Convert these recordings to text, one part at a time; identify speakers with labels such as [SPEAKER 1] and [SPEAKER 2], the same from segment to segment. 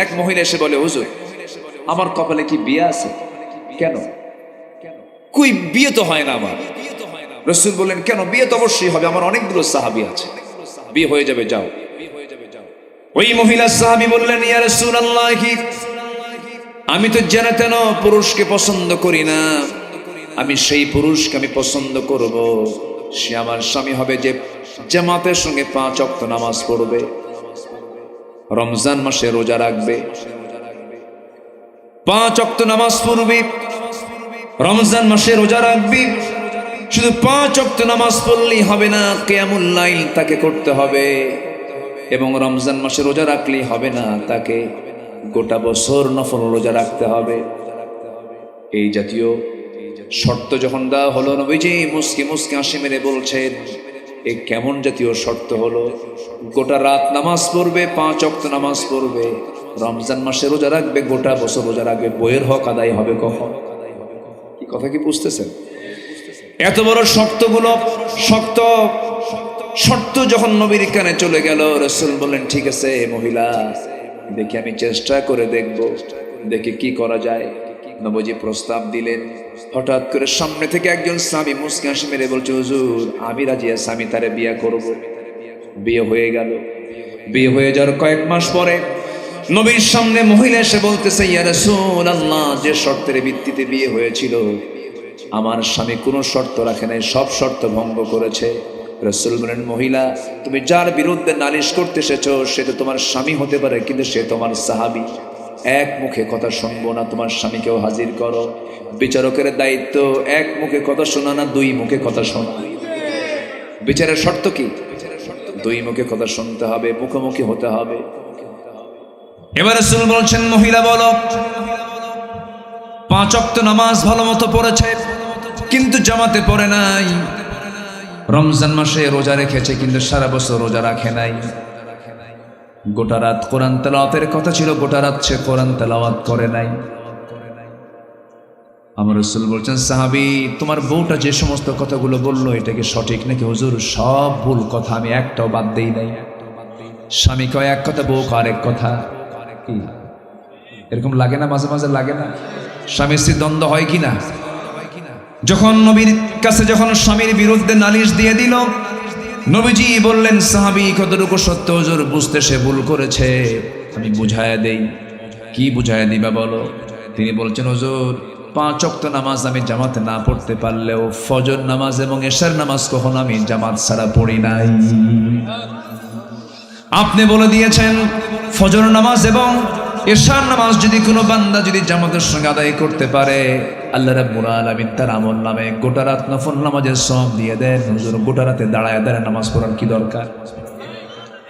[SPEAKER 1] এক মহিলা এসে বলে, হুজুর আমার কপালে কি বিয়ে আছে? কেন? কই বিয়ে তো হয় না আমার। রাসূল বললেন, কেন? বিয়ে তো অবশ্যই হবে, আমার অনেকগুলো সাহাবী আছে, বিয়ে হয়ে যাবে, যাও। ওই মহিলা সাহাবী বললেন, ইয়া রাসূলুল্লাহ, আমি তো যেন তেন পুরুষকে পছন্দ করি না, আমি সেই পুরুষকে আমি পছন্দ করব, সে আমার স্বামী হবে যে জামাতের সঙ্গে 5 ওয়াক্ত নামাজ পড়বে, রমজান মাসে রোজা রাখবে, 5 ওয়াক্ত নামাজ পড়বে, রমজান মাসে রোজা রাখবে। শুধু 5 ওয়াক্ত নামাজ পড়লেই হবে না, কিয়ামুল লাইল তাকে করতে হবে, এবং রমজান মাসে রোজা রাখলেই হবে না, তাকে গোটা বছর নফল রোজা রাখতে হবে। এই জাতীয় শর্ত যখন দেওয়া হলো, নবীজি মুস্কি মুস্কি হাসি মেরে বলছেন, এ কেমন জাতীয় শর্ত হলো? গোটা রাত নামাজ পড়বে, 5 ওয়াক্ত নামাজ পড়বে, রমজান মাসে রোজা রাখবে, গোটা বছর রোজা রাখবে, বইয়ের হক আদায় হবে কখন? কি কথা কি বুঝতেছেন? এত বড় শর্তগুলো, শর্ত যখন নবীর কানে চলে গেল, রাসূল বললেন, ঠিক আছে মহিলা, দেখি আমি চেষ্টা করে দেখব, দেখি কি করা যায়। নবীজি প্রস্তাব দিলেন। হঠাৎ করে সামনে থেকে একজন সাহাবী মুস্কি হাসি মেরে বলছে, হুজুর আমি রাজি আছি, আমি তারে বিয়ে করব। বিয়ে হয়ে গেল। বিয়ে হয়ে যাওয়ার কয়েক মাস পরে নবীর সামনে মহিলা এসে বলতেছে, ইয়া রাসূলুল্লাহ, যে শর্তের ভিত্তিতে বিয়ে হয়েছিল, আমার স্বামী কোনো শর্ত রাখে নাই, সব শর্ত ভঙ্গ করেছে। রাসূল বলেন, মহিলা, তুমি যার বিরুদ্ধে নালিশ করতে এসেছো সে তো তোমার স্বামী হতে পারে, কিন্তু সে তোমার সাহাবী, এক মুখে কথা শুনবো না, তোমার স্বামীকেও হাজির করো। বিচারকের দায়িত্ব এক মুখে কথা শোনা না, 2 মুখে কথা শোনা। বিচারের শর্ত কি? 2 মুখে কথা শুনতে হবে, মুখোমুখি হতে হবে। এবার রাসূল বলছেন, মহিলা বলো, 5 ওয়াক্ত নামাজ ভালো মতো পড়েছে, কিন্তু জামাতে পড়ে নাই। রমজান মাসে রোজা রেখেছে, কিন্তু সারা বছর রোজা রাখে নাই। গোটা রাত কোরআন তেলাওয়াতের কথা ছিল, গোটা রাত সে কোরআন তেলাওয়াত করে নাই। আমার রাসূল বলছেন, সাহাবী, তোমার বউটা যে সমস্ত কথাগুলো বললো, এটা কি সঠিক নাকি? হুজুর সব ভুল কথা, আমি একটাও বাদ দেই নাই। স্বামী কয় এক কথা, বউ কয় আরেক কথা। কি এরকম লাগে না? মাঝে মাঝে লাগে না? স্বামী স্ত্রীর দ্বন্দ্ব হয় কি না? যখন নবীর কাছে যখন স্বামীর বিরুদ্ধে নালিশ দিয়ে দিল, নবীজি বললেন, সাহাবী কতটুকু সত্য? হুজুর বুঝতে সে ভুল করেছে, আমি বুঝায়া দেই। কি বুঝায়া দিবা বলো? তিনি বলছেন, হুজুর 5 ওয়াক্ত নামাজ আমি জামাতে না পড়তে পারলেও ফজর নামাজ এবং এশার নামাজ কখনো আমি জামাত ছাড়া পড়ি নাই। আপনি বলে দিয়েছেন, ফজর নামাজ এবং এশার নামাজ যদি কোনো বান্দা যদি জামাতের সঙ্গে আদায় করতে পারে, আল্লাহ রাব্বুল আলামিন তার আমল নামে গোটা রাত নফল নামাজের সওয়াব দিয়ে দেন। হুজুর গোটা রাতে দাঁড়ায় দাঁড়ায় নামাজ পড়ার কি দরকার?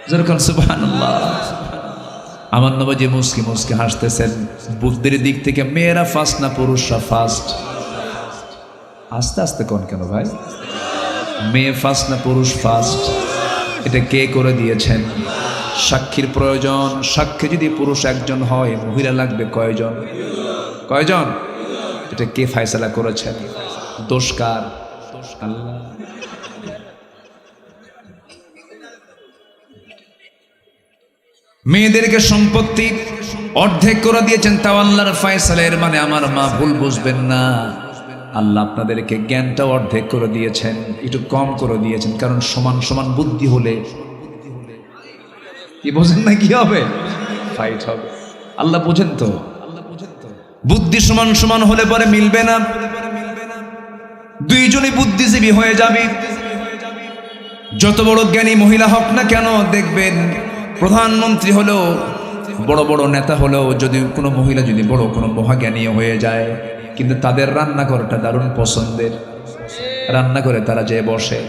[SPEAKER 1] যেরকম সুবহানাল্লাহ। আমার নবীজি মুস্কি মুস্কি হাসতেছেন। বুদ্ধির দিক থেকে মেয়েরা ফার্স্ট না পুরুষরা ফার্স্ট? আস্তে আস্তে কোন কেন ভাই? মেয়ে ফার্স্ট না পুরুষ ফার্স্ট? এটা কে করে দিয়েছেন? সাক্ষীর প্রয়োজন। সাক্ষী যদি পুরুষ একজন হয়, মহিলা লাগবে কয়জন? কয়জন? এটা কে ফয়সালা করেছেন? দোষ কার? আল্লাহ। মেয়েদেরকে সম্পত্তি অর্ধেক করে দিয়েছেন, তাও আল্লাহর ফয়সালা। এর মানে আমার মা ভুল বুঝবেন না, আল্লাহ আপনাদেরকে জ্ঞানটা অর্ধেক করে দিয়েছেন, একটু কম করে দিয়েছেন, কারণ সমান সমান বুদ্ধি হলে কি বোঝেন না, কি হবে? ফাইট হবে। আল্লাহ বোঝেন তো? বুদ্ধি সমান সমান হলে পরে মিলবে না, দুইজনই বুদ্ধিজীবী হয়ে যাবে। যত বড় জ্ঞানী মহিলা হোক না কেন, দেখবেন প্রধানমন্ত্রী হলেও, বড় বড় নেতা হলেও, যদি কোনো মহিলা যদি বড় কোনো মহাজ্ঞানী হয়ে যায়, কিন্তু তাদের রান্নাঘরটা দারুণ পছন্দের, রান্না করে তারা যে বসে।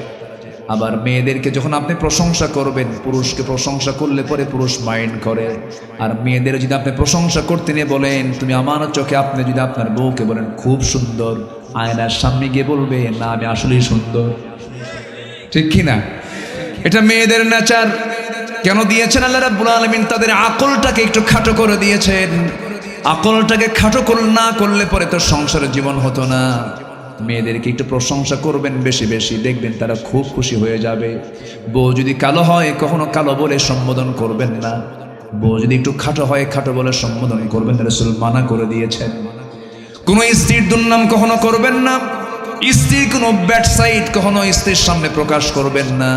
[SPEAKER 1] আবার মেয়েদেরকে যখন আপনি প্রশংসা করবেন, পুরুষকে প্রশংসা করলে পরে পুরুষ মাইন্ড করে। আর মেয়েদের যদি আপনি প্রশংসা করতে নিয়ে বলেন, তুমি আমার চোখে, আপনি যদি আপনার বউকে বলেন খুব সুন্দর, আয়নার সামনে গিয়ে বলবে, না আমি আসলেই সুন্দর। ঠিক কি না? এটা মেয়েদের নেচার। কেন দিয়েছেন আল্লাহ রাব্বুল আলামিন? তাদের আকলটাকে একটু খাটো করে দিয়েছেন। আকলটাকে খাটো না করলে পরে তো সংসারের জীবন হতো না। মেয়েদেরকে একটু প্রশংসা করবেন বেশি বেশি, দেখবেন তারা খুব খুশি হয়ে যাবে। বউ যদি কালো হয়, কখনো কালো বলে সম্বোধন করবেন না, বউ যদি একটু খাটো হয় খাটো বলে সম্বোধন করবেন, রাসূল মানা করে দিয়েছেন। কোন স্ত্রীর দুর্নাম কখনো করবেন না, স্ত্রীর কোনো ব্যাড সাইড কখনো স্ত্রীর সামনে প্রকাশ করবেন না।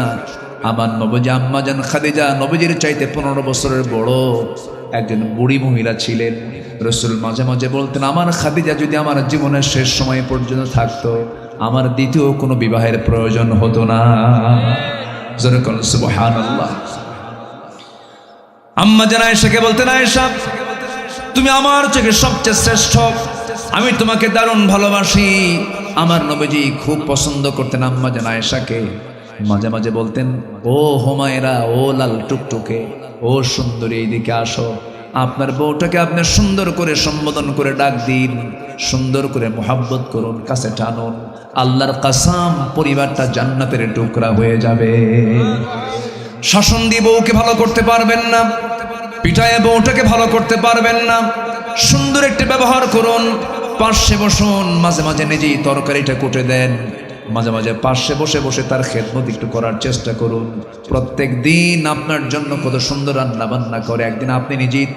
[SPEAKER 1] আমার নবী আম্মা জান খাদিজা নবীজির চাইতে 15 বছরের বড় একজন বুড়ি মহিলা ছিলেন। রাসূল মাঝে মাঝে বলতেন, আমার খাদিজা যদি আমার জীবনের শেষ সময় পর্যন্ত থাকতো, আমার দ্বিতীয় কোনো বিবাহের প্রয়োজন হতো না। জোরে বলুন সুবহানাল্লাহ। আম্মা জান আয়েশাকে বলতেন, আয়েশা তুমি আমার চোখে সবচেয়ে শ্রেষ্ঠ, আমি তোমাকে দারুণ ভালোবাসি। আমার নবীজি খুব পছন্দ করতেন আম্মা জান আয়েশাকে। মাঝে মাঝে বলতেন, ও হুমায়রা, ও লাল টুকটুকে, ও সুন্দরী, এইদিকে আসো। আপনার বউটাকে আপনি সুন্দর করে সম্বোধন করে ডাক দিন, সুন্দর করে মোহাব্বত করুন, কাছে টানুন। আল্লাহর কাসাম, পরিবারটা জান্নাতের টুকরা হয়ে যাবে। শাসন দিয়ে বউকে ভালো করতে পারবেন না, পিটায়ে বউটাকে ভালো করতে পারবেন না। সুন্দর একটি ব্যবহার করুন, পাশে বসুন, মাঝে মাঝে নিজেই তরকারিটা কুটে দেন, মাঝে মাঝে পাশে বসে বসে তার খেদমত একটু করার চেষ্টা করুন। প্রত্যেক দিন আপনার জন্য কত সুন্দর রান্না বান্না করে, একদিন আপনি নিজেই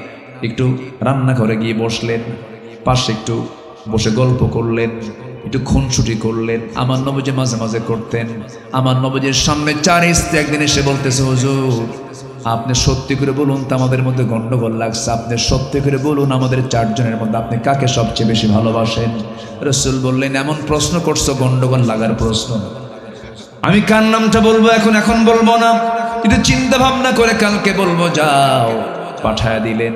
[SPEAKER 1] একটু রান্না করে গিয়ে বসলেন, পাশে একটু বসে গল্প করলেন, একটু খুনসুটি করলেন। আমার নবীজি মাঝে মাঝে করতেন। আমার নবীজির সামনে 4 স্ত্রী একদিন এসে বলতেছে, হুজুর আপনি সত্যি করে বলুন তো, আমাদের মধ্যে গন্ডগোল লাগছে, আপনি সত্যি করে বলুন আমাদের 4 জনের মধ্যে আপনি কাকে সবচেয়ে বেশি ভালোবাসেন। রাসূল বললেন, এমন প্রশ্ন করছো গন্ডগোল লাগার প্রশ্ন, আমি কার নামটা বলবো এখন বলবো না, কিন্তু চিন্তা ভাবনা করে কালকে বলবো, যাও। পাঠায়া দিলেন।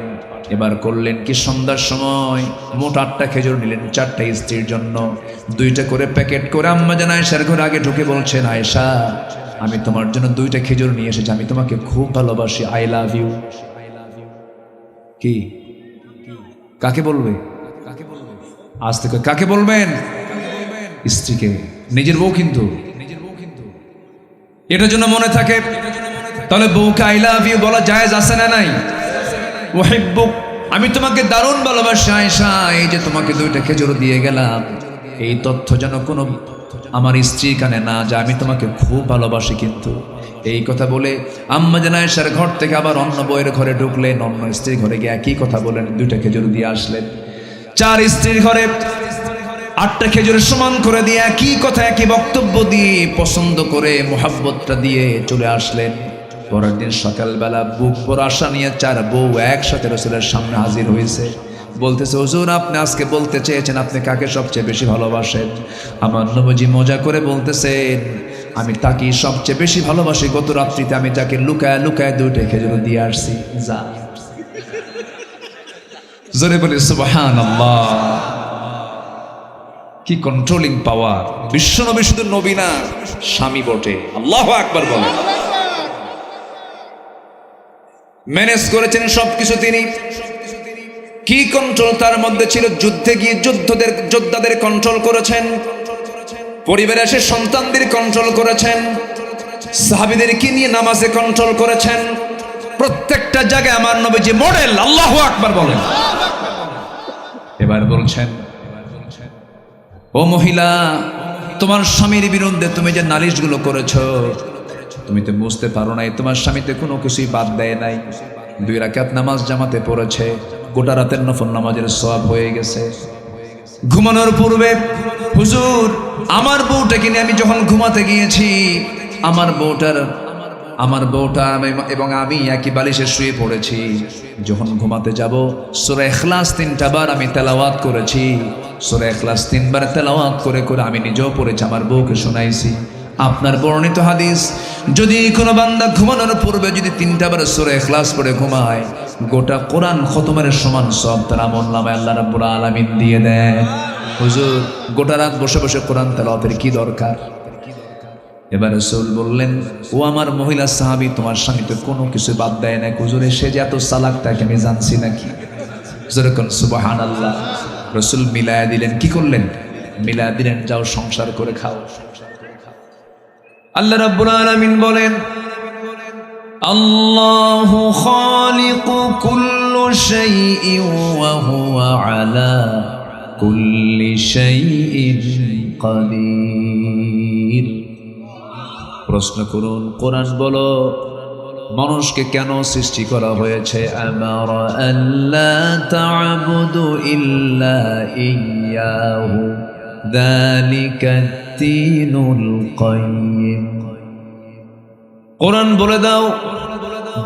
[SPEAKER 1] এবার করলেন কি, সন্ধ্যার সময় মোট 8টা খেজুর নিলেন 4টা স্ত্রীর জন্য, 2টা করে প্যাকেট করে আম্মা জান আয়েশার ঘরে আগে ঢুকে বলছেন, আয়েশা আমি তোমার জন্য 2টা খেজুর নিয়ে এসেছি, আমি তোমাকে খুব ভালোবাসি, আই লাভ ইউ। কি কাকে বলবে? আজ থেকে কাকে বলবেন? স্ত্রীকে, নিজের বউ কিন্তু। এটার জন্য মনে থাকে, তাহলে বউকে আই লাভ ইউ বলা জায়েজ আছে না নাই? ওয়াহিব্বুক, আমি তোমাকে দারুণ ভালোবাসি আয়েশা, এই যে তোমাকে 2টা খেজুর দিয়ে গেলাম, এই তথ্য যেন কোনো আমার স্ত্রী কানে না যায়, আমি তোমাকে খুব ভালোবাসি কিন্তু। এই কথা বলে আম্মা জান আয়েশার ঘর থেকে আবার অন্য বউয়ের ঘরে ঢুকলেন, অন্য স্ত্রীর ঘরে গিয়ে একই কথা বলেন, 2টা খেজুর দিয়ে আসলেন। 4 স্ত্রীর ঘরে 8টা খেজুর সমান করে দিয়ে একই কথা একই বক্তব্য দিয়ে পছন্দ করে মোহাব্বতটা দিয়ে চলে আসলেন। পরের দিন সকালবেলা বুক ভরা আশা নিয়ে 4 বউ একসাথে রাসূলের সামনে হাজির হয়েছে। বলতেছে, হুজুর আপনি আজকে বলতে চেয়েছেন আপনি কাকে সবচেয়ে বেশি ভালোবাসেন। আমার নবীজি মজা করে বলতেছেন, আমি তাকেই সবচেয়ে বেশি ভালোবাসি, গত রাত্রিতে আমি তাকে লুকায় লুকায় 2টা খেজুর দিয়ে আসছি। যা, জোরে বলি সুবহানাল্লাহ। কি কন্ট্রোলিং পাওয়ার! বিশ্বনবী শুধু নবী না, স্বামী বটে। আল্লাহু আকবার বলেন। ম্যানেজ করেছেন সবকিছু তিনি। কি কন্ট্রোল তার মধ্যে ছিল! যুদ্ধে গিয়ে যোদ্ধাদের কন্ট্রোল করেছেন, পরিবারে এসে সন্তানদের কন্ট্রোল করেছেন, সাহাবীদেরকে নিয়ে নামাজে কন্ট্রোল করেছেন। প্রত্যেকটা জায়গায় আমার নবীজি মডেল। আল্লাহু আকবার বলেন। এবার বলছেন, ও মহিলা, তোমার স্বামীর বিরুদ্ধে তুমি যে নালিশগুলো করেছো, তুমি তো বুঝতে পারো নাই, তোমার স্বামীতে কোনো কিছুই বাদ দেয় নাই। 2 রাকাত নামাজ জামাতে পড়েছে, গোটা রাতের নফল নামাজের সওয়াব হয়ে গেছে। ঘুমানোর পূর্বে, হুজুর আমার বউটাকে নিয়ে আমি যখন ঘুমাতে গিয়েছি, আমার বউটা এবং আমি একই বালিশে শুয়ে পড়েছি। যখন ঘুমাতে যাব, সূরা ইখলাস 3টা বার আমি তেলাওয়াত করেছি। সূরা ইখলাস 3 বার তেলাওয়াত করে করে আমি নিজেও পড়েছি, আমার বউকে শোনাইছি। আপনার বর্ণিত হাদিস, যদি কোনো বান্দা ঘুমানোর পূর্বে যদি 3টা বার সূরা ইখলাস পড়ে ঘুমায়, গোটা কোরআন খতমের সমান সব তার আমলনামায় আল্লাহ রাব্বুল আলামিন দিয়ে দেন। হুজুর গোটা রাত বসে বসে কোরআন তেলাওয়াতের কি দরকার? এবার রাসূল বললেন, ও আমার মহিলা সাহাবী, তোমার স্বামী তো কোনো কিছু বাদ দেয় না। হুজুরে সে যে এত চালাক তাকে আমি জানছি নাকি? যেরকম সুবহানাল্লাহ। রাসূল মিলায়া দিলেন। কি করলেন? মিলায়া দিলেন, যাও সংসার করে খাও। আল্লাহ রাব্বুল আলামিন বলেন, আল্লাহু খালিকু কুল্লু শাইইন ওয়া হুয়া আলা কুল্লি শাইইন কাদির। প্রশ্ন করুন, কোরআন বলো মানুষকে কেন সৃষ্টি করা হয়েছে? আমারা আল্লা তা'বুদু ইল্লা ইয়্যাহু যালিকা দ্বীনুল কাইয়্যিম। কোরআন বলে দাও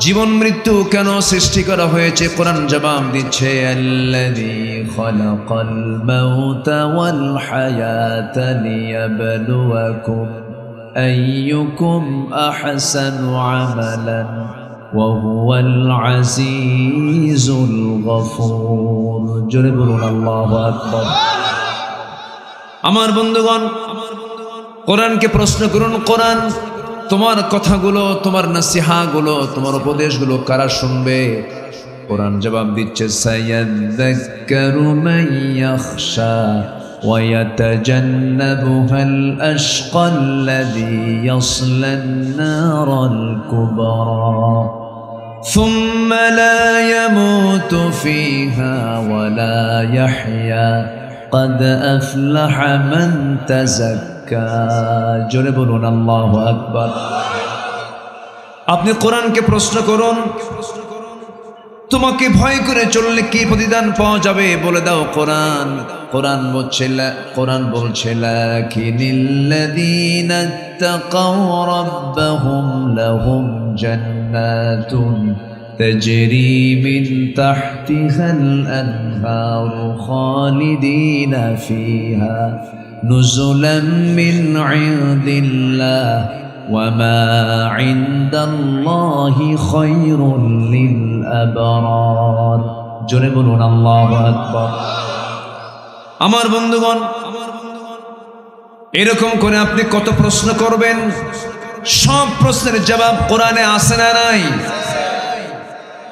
[SPEAKER 1] জীবন মৃত্যু কেন সৃষ্টি করা হয়েছে? কোরআন জবাব দিচ্ছে আল্লাযী খালাকাল মাউতা ওয়াল হায়াতা লিয়াবলুয়াকুম আইয়ুকুম আহসানু আমালান ওয়া হুয়াল আজিজুল গফুর। জোরে বলুন আল্লাহু আকবার। আমার বন্ধুগণ, কোরআনকে প্রশ্ন করুন, কোরআন তোমার কথাগুলো, তোমার নাসিহাগুলো, তোমার উপদেশগুলো কারা শুনবে? কোরআন জবাব দিচ্ছে সায়াযাক্কারু মান ইয়াখশা ওয়া ইয়াতাজান্নাবুহাল আশকাল্লাযী ইয়াসলান নারাল কুবরা সুম্মা লা ইয়ামুতু ফীহা ওয়া লা ইয়াহইয়া قد أفلح من تزكى। জোরে বলুন আল্লাহু আকবার। আপনি কোরআনকে প্রশ্ন করুন, তোমাকে ভয় করে চললে কি প্রতিদান পাওয়া যাবে বলে দাও। কোরআন বলছে লাকিনিল্লাযীনা ইত্তাকাও রাব্বাহুম লাহুম জান্নাতুন تجري من تحتها الأنهار خالدين فيها نزلا من عند الله وما عند الله خير للأبرار। জোরে বলুন আল্লাহু আকবার। আমার বন্ধুগণ, এরকম করে আপনি কত প্রশ্ন করবেন? সব প্রশ্নের জবাব কোরআনে আছে না নাই?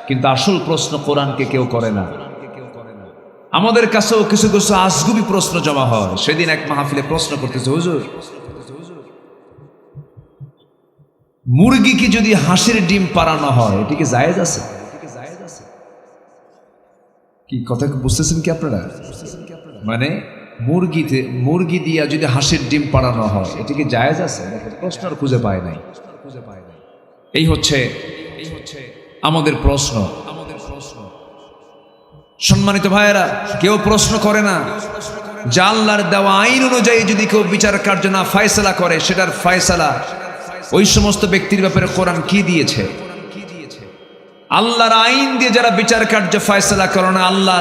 [SPEAKER 1] কিন্তু আসল প্রশ্ন কোরআনকে কেউ করে না। আমাদের কাছেও কিছু কিছু আজগুবি প্রশ্ন জমা হয়। সেদিন এক মাহফিলে প্রশ্ন করতেছে, হুজুর মুরগিকে যদি হাঁসের ডিম পাড়ানো হয় এটা কি জায়েজ আছে? কি কথা বুঝতেছেন কি আপনারা? মানে মুরগি দিয়া যদি হাঁসের ডিম পাড়ানো হয় এটা কি জায়েজ আছে? প্রশ্ন আর খুঁজে পায় নাই। এই হচ্ছে আমাদের প্রশ্ন। সম্মানিত ভাইয়েরা, কেউ প্রশ্ন করে না যে আল্লাহর দেওয়া আইন অনুযায়ী যদি কেউ বিচার কার্য না ফয়সালা করে, সেটার ফয়সালা ওই সমস্ত ব্যক্তির ব্যাপারে কোরআন কি দিয়েছে? আল্লাহর আইন দিয়ে যারা বিচার কার্য ফয়সালা করে না, আল্লাহ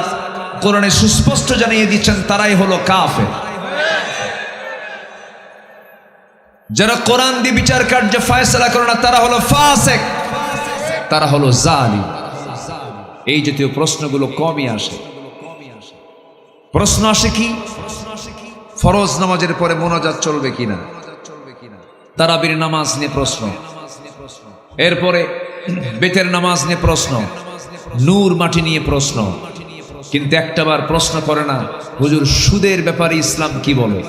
[SPEAKER 1] কোরআনে সুস্পষ্ট জানিয়ে দিচ্ছেন তারাই হলো কাফের। যারা কোরআন দিয়ে বিচার কার্য ফয়সালা করে না তারা হলো ফাসিক, তারা হলো জালিম। এই জাতীয় প্রশ্নগুলো কমই আসে। প্রশ্ন আসে কি? ফরজ নামাজের পরে মোনাজাত চলবে কিনা, তারাবির নামাজ নিয়ে প্রশ্ন, এরপরে বেতের নামাজ নিয়ে প্রশ্ন, নূর মাটি নিয়ে প্রশ্ন। কিন্তু একটাবার প্রশ্ন করে না হুজুর সুদের ব্যাপারে ইসলাম কি বলে?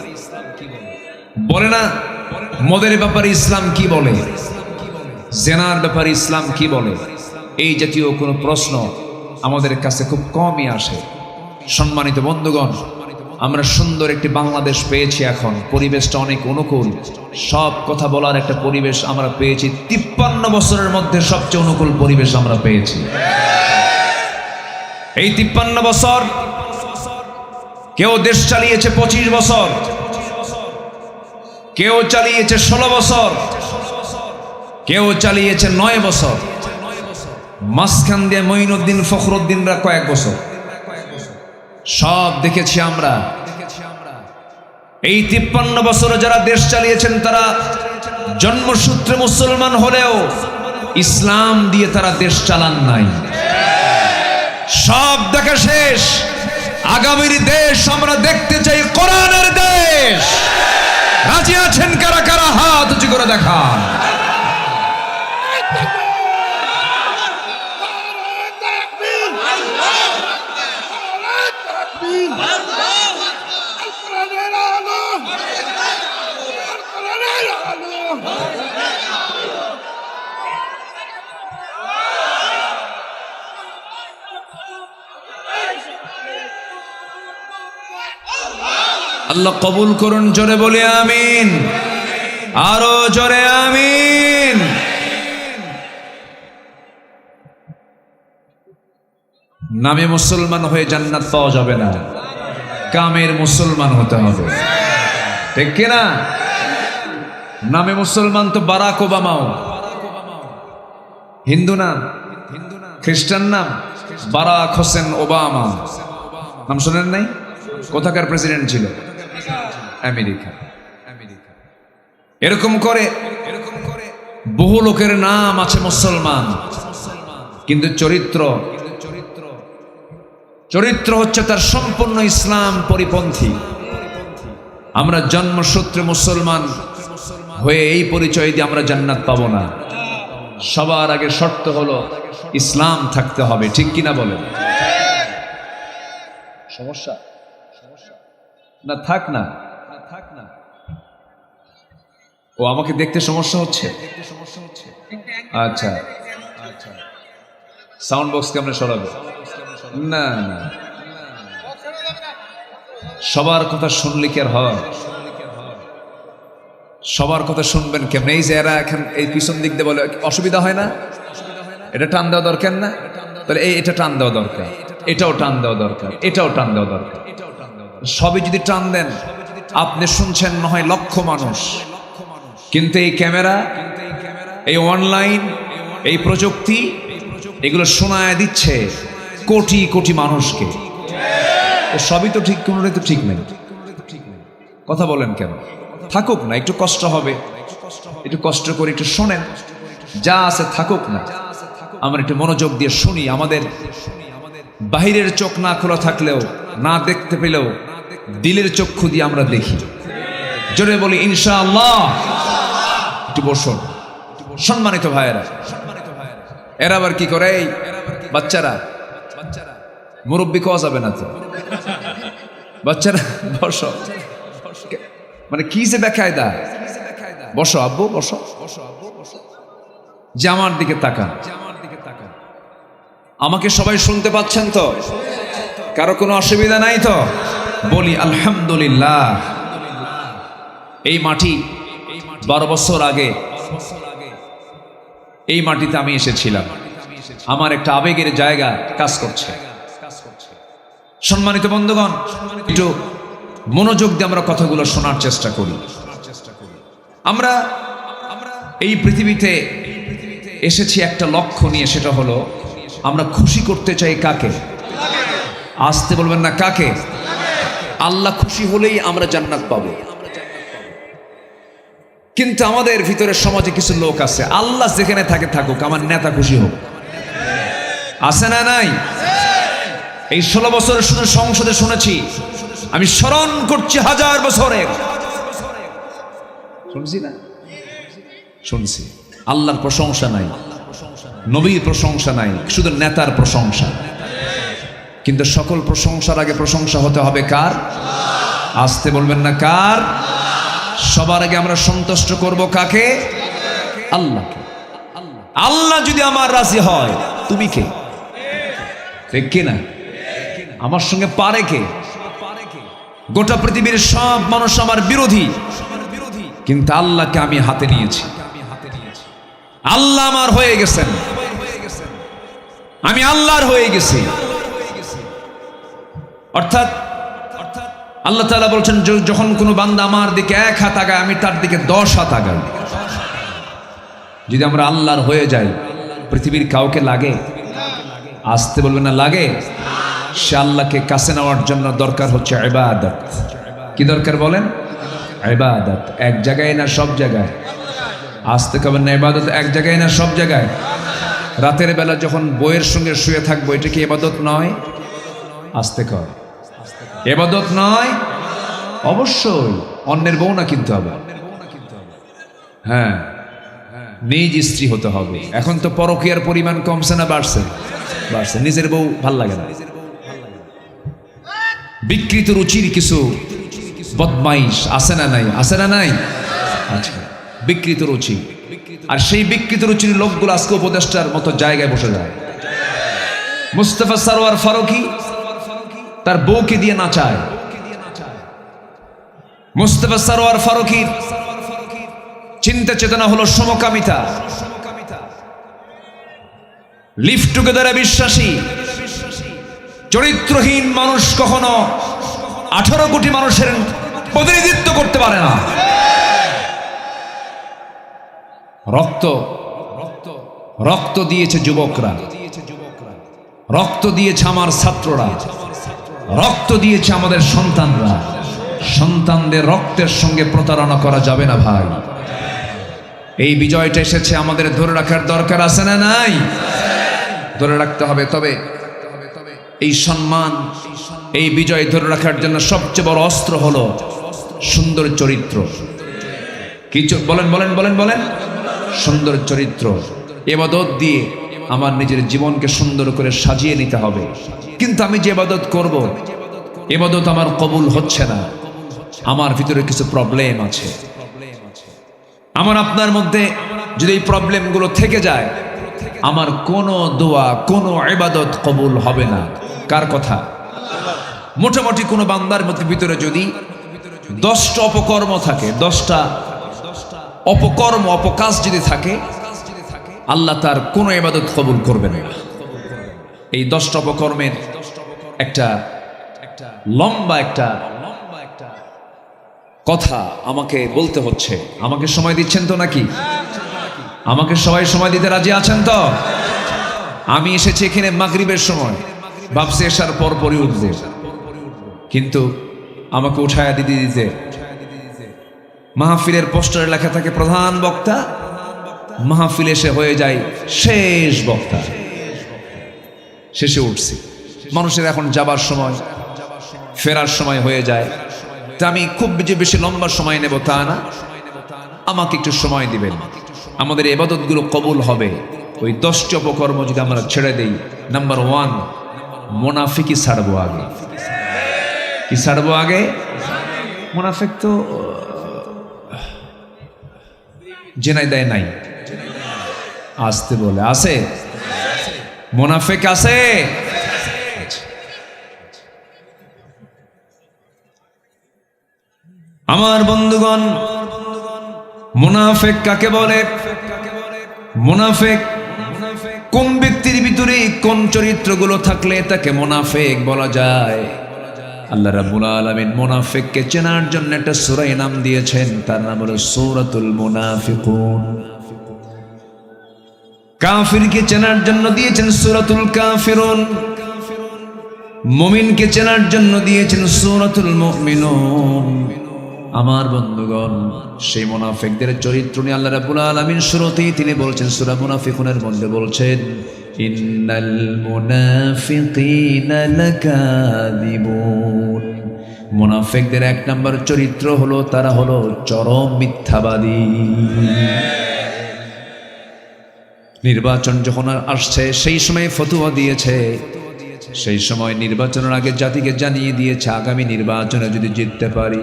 [SPEAKER 1] বলে না মদের ব্যাপারে ইসলাম কি বলে? জেনার ব্যাপারে ইসলাম কি বলে? এই জাতীয় কোনো প্রশ্ন আমাদের কাছে খুব কমই আসে। সম্মানিত বন্ধুগণ, আমরা সুন্দর একটি বাংলাদেশ পেয়েছি। এখন পরিবেশটা অনেক অনুকূল, সব কথা বলার একটা পরিবেশ আমরা পেয়েছি। 53 বছরের মধ্যে সবচেয়ে অনুকূল পরিবেশ আমরা পেয়েছি। এই 53 বছর কেউ দেশ চালিয়েছে 25 বছর, কেউ চালিয়েছে 16 বছর, কেউ চালিয়েছে 9 বছর, মাঝখান দিয়ে মঈনুদ্দিন ফখরুদ্দিনরা কয়েক বছর। সব দেখেছি আমরা। এই 53 বছরে যারা দেশ চালিয়েছেন তারা জন্মসূত্রে মুসলমান হলেও ইসলাম দিয়ে তারা দেশ চালান নাই। সব দেখা শেষ। আগামীর দেশ আমরা দেখতে চাই কোরআনের দেশ। রাজি আছেন কারা কারা? হাত উঁচু করে দেখান। আল্লাহ কবুল করুন। জোরে বলি আমিন, আরো জোরে আমিন। নামে মুসলমান হয়ে জান্নাত পাওয়া যাবে না, কামের মুসলমান হতে হবে, ঠিক কিনা? নামে মুসলমান তো বারাক ওবামাও হিন্দু নাম, খ্রিস্টান নাম বারাক হোসেন ওবামা, নাম শোনেন নাই? কোথাকার প্রেসিডেন্ট ছিল? আমেরিকা। এরকম করে বহু লোকের নাম আছে মুসলমান, কিন্তু চরিত্র হচ্ছে তার সম্পূর্ণ ইসলাম পরিপন্থী। আমরা জন্মসূত্রে মুসলমান হয়ে এই পরিচয় দিয়ে আমরা জান্নাত পাবো না। সবার আগে শর্ত হলো ইসলাম থাকতে হবে, ঠিক কিনা বলেন? সমস্যা না থাক না, ও আমাকে দেখতে সমস্যা হচ্ছে। আচ্ছা, সাউন্ড বক্স কেমনে সরাবে? না না, সবার কথা শুনলে কি আর হয়? সবার কথা শুনবেন কেমন? এই যে এরা এখন এই পিছন দিক দিয়ে বলে অসুবিধা হয় না, এটা টান দেওয়া দরকার না, তাহলে এটা টান দেওয়া দরকার, এটাও টান দেওয়া দরকার, এটাও টান দেওয়া দরকার। সবই যদি টান দেন, আপনি শুনছেন না হয় লক্ষ মানুষ, কিন্তু এই ক্যামেরা, এই অনলাইন, এই প্রযুক্তি এগুলো শোনায় দিচ্ছে কোটি কোটি মানুষকে। সবই তো ঠিক, কোনোটাই তো ঠিক নেই। কথা বলেন কেন? থাকুক না, একটু কষ্ট হবে, একটু কষ্ট করে একটু শোনেন, যা আছে থাকুক না, আমরা একটু মনোযোগ দিয়ে শুনি। আমাদের বাহিরের চোখ না খোলা থাকলেও, না দেখতে পেলেও দিলের চক্ষু দিয়ে আমরা দেখি। জোরে বলি ইনশাআল্লাহ। একটু বসুন সম্মানিত ভাইয়েরা। এরা আবার কি করে? এই বাচ্চারা, মুরব্বী কোয়া যাবে না তো, বাচ্চারা বসো, মানে কি যে বেকায়দা। বসো আব্বু, বসো, যে আমার দিকে তাকান। আমাকে সবাই শুনতে পাচ্ছেন তো? কারো কোনো অসুবিধা নাই তো? বলি আলহামদুলিল্লাহ। এই মাটি 12 বছর আগে এই মাটিতে আমি এসেছিলাম। আমার একটা আবেগের জায়গা কাজ করছে। সম্মানিত বন্ধুগণ, একটু মনোযোগ দিয়ে আমরা কথাগুলো শোনার চেষ্টা করি। আমরা এই পৃথিবীতে এসেছি একটা লক্ষ্য নিয়ে, সেটা হলো আমরা খুশি করতে চাই কাকে? আসতে বলবেন না, কাকে? আল্লাহ খুশি হলেই আমরা জান্নাত পাবো। কিন্তু আমাদের ভিতরে সমাজে কিছু লোক আছে, আল্লাহ যেখানে থাকে থাকুক, আমার নেতা খুশি হোক। আছে না নাই? এই 16 বছরের শুধু সংসদে শুনেছি, আমি স্মরণ করছি 1000 বছরের, শুনছি না? শুনছি। আল্লাহর প্রশংসা নাই, নবীর প্রশংসা নাই, শুধু নেতার প্রশংসা। কিন্তু সকল প্রশংসার আগে প্রশংসা হতে হবে কার? আসতে বলবেন না, কার? সবার আগে আমরা সন্তুষ্ট করব কাকে? আল্লাহকে। আল্লাহ যদি আমার রাজি হয়, তুমি কে? ঠিক কিনা? আমার সঙ্গে পারে কে? গোটা পৃথিবীর সব মানুষ আমার বিরোধী, কিন্তু আল্লাহকে আমি হাতে নিয়েছি। আল্লাহ আমার হয়ে গেছেন, আমি আল্লাহর হয়ে গেছি। অর্থাৎ আল্লাহ তাআলা বলছেন, যখন কোনো বান্দা আমার দিকে 1 হাত আগায়, আমি তার দিকে 10 হাত আগাই। যদি আমরা আল্লাহর হয়ে যাই, পৃথিবীর কাউকে লাগে? আসতে বলবেন না, লাগে? সে আল্লাহকে কাছে নেওয়ার জন্য দরকার হচ্ছে ইবাদত। কি দরকার বলেন? ইবাদত। এক জায়গায় না সব জায়গায়? আসতে কবেন না, ইবাদত এক জায়গায় না সব জায়গায়? রাতের বেলা যখন বইয়ের সঙ্গে শুয়ে থাকবো, এটা কি ইবাদত নয়? আসতে কর, ইবাদত নয়? অবশ্যই। অন্যের বউ না কিনতে হবে, হ্যাঁ, নিজ স্ত্রী হতে হবে। এখন তো পরকীয়ার পরিমাণ কমছে না বাড়ছে? বাড়ছে। নিজের বউ ভাল লাগে না। বিকৃত রুচির কিছু বদমাইশ আছে না নাই? আছে না নাই? আচ্ছা, বিকৃত রুচি। আর সেই বিকৃত রুচির লোকগুলো আজকে উপদেষ্টার মতো জায়গায় বসে যায়। মুস্তাফা সরওয়ার ফারুকী তার বউকে দিয়ে নাচায়। মুস্তাফা সরওয়ার ফারুকীর চিন্তা চেতনা হলো সমকামিতা, লিভ টুগেদারে বিশ্বাসী। চরিত্রহীন মানুষ কখনো 18 কোটি মানুষের প্রতিনিধিত্ব করতে পারে না। রক্ত রক্ত দিয়েছে যুবকরা, রক্ত দিয়েছে আমার ছাত্ররা, রক্ত দিয়েছে আমাদের সন্তানরা। সন্তানদের রক্তের সঙ্গে প্রতারণা করা যাবে না ভাই। এই বিজয়টা এসেছে, আমাদের ধরে রাখার দরকার আছে না নাই? ধরে রাখতে হবে। তবে এই সম্মান, এই বিজয় ধরে রাখার জন্য সবচেয়ে বড় অস্ত্র হলো সুন্দর চরিত্র। কিছু বলেন বলেন বলেন বলেন সুন্দর চরিত্র। ইবাদত দিয়ে আমার নিজের জীবনকে সুন্দর করে সাজিয়ে নিতে হবে। কিন্তু আমি যে ইবাদত করব, ইবাদত আমার কবুল হচ্ছে না, আমার ভিতরে কিছু প্রবলেম আছে। আমার আপনার মধ্যে যদি এই প্রবলেমগুলো থেকে যায়, আমার কোনো দোয়া, কোনো ইবাদত কবুল হবে না। কার কথা? মোটামুটি কোনো বান্দার মধ্যে ভিতরে যদি 10টা অপকর্ম থাকে, 10টা অপকর্ম, অপকাজ যদি থাকে, আল্লাহ তার কোনো ইবাদত কবুল করবেন না। এই 10টা অপকর্মের একটা লম্বা একটা কথা আমাকে বলতে হচ্ছে। আমাকে সময় দিচ্ছেন তো নাকি? আমাকে সবাই সময় দিতে রাজি আছেন তো? আমি এসেছি এখানে মাগরিবের সময়, ভাবছি এসার পর পরই উঠব, কিন্তু আমাকে উঠায়া দিতে দিতে মাহফিলের পোস্টারে লেখা থাকে প্রধান বক্তা, মাহফিল এসে হয়ে যায় শেষ বক্তা। শেষে উঠছি, মানুষের এখন যাবার সময়, ফেরার সময় হয়ে যায়। তা আমি খুব বেশি লম্বা সময় নেব তা না, আমাকে একটু সময় দিবেন। আমাদের ইবাদতগুলো কবুল হবে ওই 10টি অপকর্ম যদি আমরা ছেড়ে দেই। নাম্বার 1, মুনাফিকি ছাড়বো আগে। কি ছাড়বো আগে? মুনাফিক তো জেনাই দেয় নাই, আসতে বলে আছে, মুনাফিক আছে। আমার বন্ধুগণ, মুনাফিক কাকে বলে? মুনাফিক কোন ব্যক্তির ভিতরে কোন চরিত্রগুলো থাকলে তাকে মুনাফিক বলা যায়? আল্লাহ রাব্বুল আলামিন মুনাফিককে চেনার জন্য একটা সূরা নাম দিয়েছেন, তার নাম হলো সূরাতুল মুনাফিকুন। কাফিরকে চেনার জন্য দিয়েছেন সূরাতুল কাফিরুন, মুমিনকে চেনার জন্য দিয়েছেন সূরাতুল মুমিনুন। আমার বন্ধুগণ, সেই মুনাফিকদের চরিত্র নিয়ে আল্লাহ রাব্বুল আলামিন শুরুতেই তিনি বলছেন, সূরা মুনাফিকুনের মধ্যে বলছেন, ইন্নাল মুনাফিকিনা লাকাযিবুন। মুনাফিকদের 1 নম্বর চরিত্র হলো তারা হলো চরম মিথ্যাবাদী। নির্বাচন যখন আসছে সেই সময় ফতোয়া দিয়েছে, সেই সময় নির্বাচনের আগে জাতিকে জানিয়ে দিয়েছে আগামী নির্বাচনে যদি জিততে পারি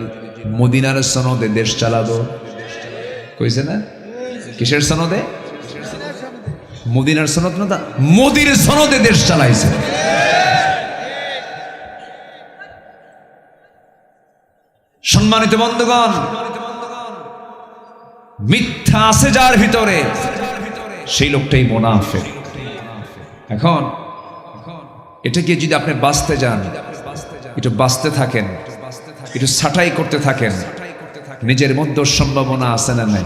[SPEAKER 1] মদিনার সনদে দেশ চালাবো। কইছে না? কিসের সনদে? মদিনার সনদ না, মোদির সনদে দেশ চালাইছে। সম্মানিত বন্ধুগণ, মিথ্যা আছে যার ভিতরে, সেই লোকটাই মুনাফিক। এখন এটাকে যদি আপনি বাঁচতে যান, একটু বাঁচতে থাকেন, একটু ছাঁটাই করতে থাকেন, নিজের মধ্যে সম্ভাবনা আছে না নাই?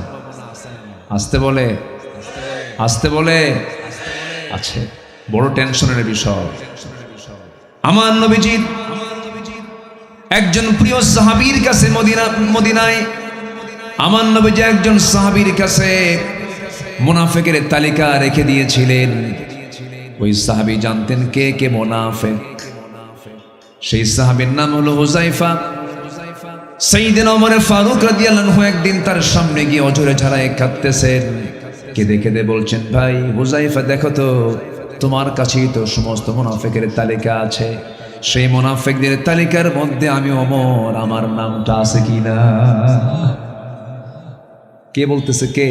[SPEAKER 1] আসতে বলে, আসতে বলে আছে। বড় টেনশনের বিষয়। আমার নবীজির একজন প্রিয় সাহাবীর কাছে মদিনায় আমার নবীজি একজন সাহাবীর কাছে মুনাফিকের তালিকা রেখে দিয়েছিলেন। ওই সাহাবী জানতেন কে কে মুনাফিক। সেই সাহাবীর নাম হলো হুযায়ফা। সাইয়েদনা ওমর ফারুক রাদিয়াল্লাহু আনহু একদিন তার সামনে গিয়ে অঝরে ঝরায় কাঁদতেছেন, কেঁদে কেঁদে বলছেন, ভাই হুযায়ফা, দেখো তো তোমার কাছেই তো সমস্ত মুনাফিকের তালিকা আছে, সেই মুনাফিকদের তালিকার মধ্যে আমি ওমর, আমার নামটা আছে কিনা? কে বলতেছে? কে?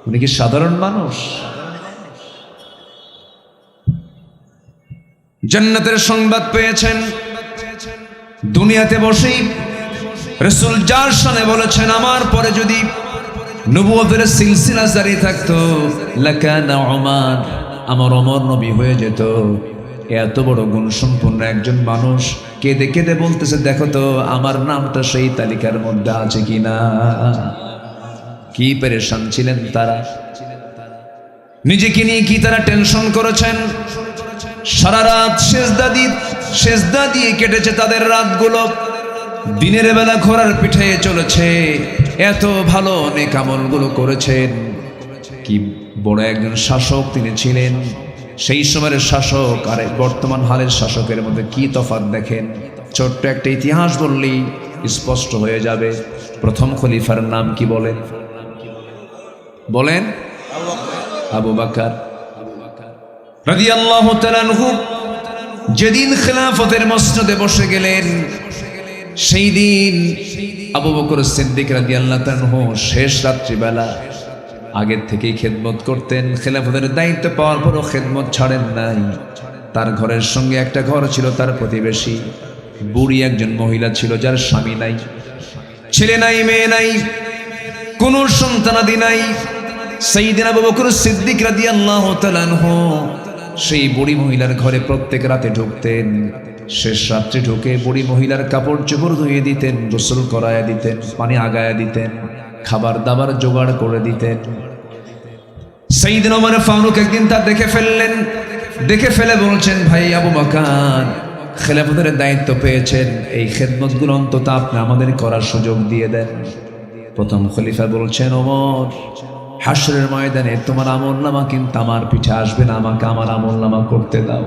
[SPEAKER 1] উনি কি সাধারণ মানুষ? জান্নাতের সংবাদ পেয়েছেন, দুনিয়াতে বসেই রাসূল যার শানে বলেছেন আমার পরে যদি নবুয়তের সিলসিলা জারি থাকতো লাকানা ওমর, আমার ওমর নবী হয়ে যেত। এত বড় গুণসম্পন্ন একজন মানুষ কেঁদে কেঁদে বলতেছে, দেখো তো আমার নামটা সেই তালিকার মধ্যে আছে কিনা। কি পেরেশান ছিলেন তারা, নিজেকে নিয়ে কি তারা টেনশন করেছেন। সারা রাত সেজদা দিয়ে কেটেছে তাদের রাতগুলো। দিনের বেলা ঘোড়ার পিঠে চলেছে, এত ভালো অনেক আমলগুলো করেছেন। কি বড় একজন শাসক তিনি ছিলেন। সেই সময়ের শাসক আর বর্তমান হালের শাসকের মধ্যে কি তফাৎ দেখেন। ছোট্ট একটা ইতিহাস বললেই স্পষ্ট হয়ে যাবে। প্রথম খলিফার নাম কি বলেন? আবু বকর রাদিয়াল্লাহু তাআলা আনহু। যেদিন খেলাফতের মসনদে বসে গেলেন, সেই দিন আবু বকর সিদ্দিক রাদিয়াল্লাহু তাআলা আনহু শেষ রাত্রিবেলা আগের থেকেই খেদমত করতেন। খেলাফতের দায়িত্ব পাওয়ার পরও খেদমত ছাড়েন নাই। তার ঘরের সঙ্গে একটা ঘর ছিল তার প্রতিবেশী, বুড়ি একজন মহিলা ছিল যার স্বামী নাই, ছেলে নাই, মেয়ে নাই, কোন সন্তানাদি নাই। সাইয়েদনা আবু বকর সিদ্দিক রাদিয়াল্লাহু তাআলা আনহু সেই বুড়ি মহিলার ঘরে প্রত্যেক রাতে ঢুকতেন। শেষ রাত্রে ঢুকে বুড়ি মহিলার কাপড় চোপড় ধুয়ে দিতেন, গোসল করায়া দিতেন, পানি আগায়া দিতেন, খাবার দাবার জোগাড় করে দিতেন। সাইয়েদনা ওমর ফারুক একদিন তা দেখে ফেললেন। দেখে ফেলে বলছেন, ভাই আবু বকর, খেলাফতের দায়িত্ব পেয়েছেন, এই খেদমতগুলো অন্তত আপনি আমাদের করার সুযোগ দিয়ে দেন। প্রথম খলিফা বলছেন, ওমর, হাশরের ময়দানে তোমার আমলনামা কিন্তু আমার পিঠে আসবে না, আমাকে আমার আমলনামা করতে দাও।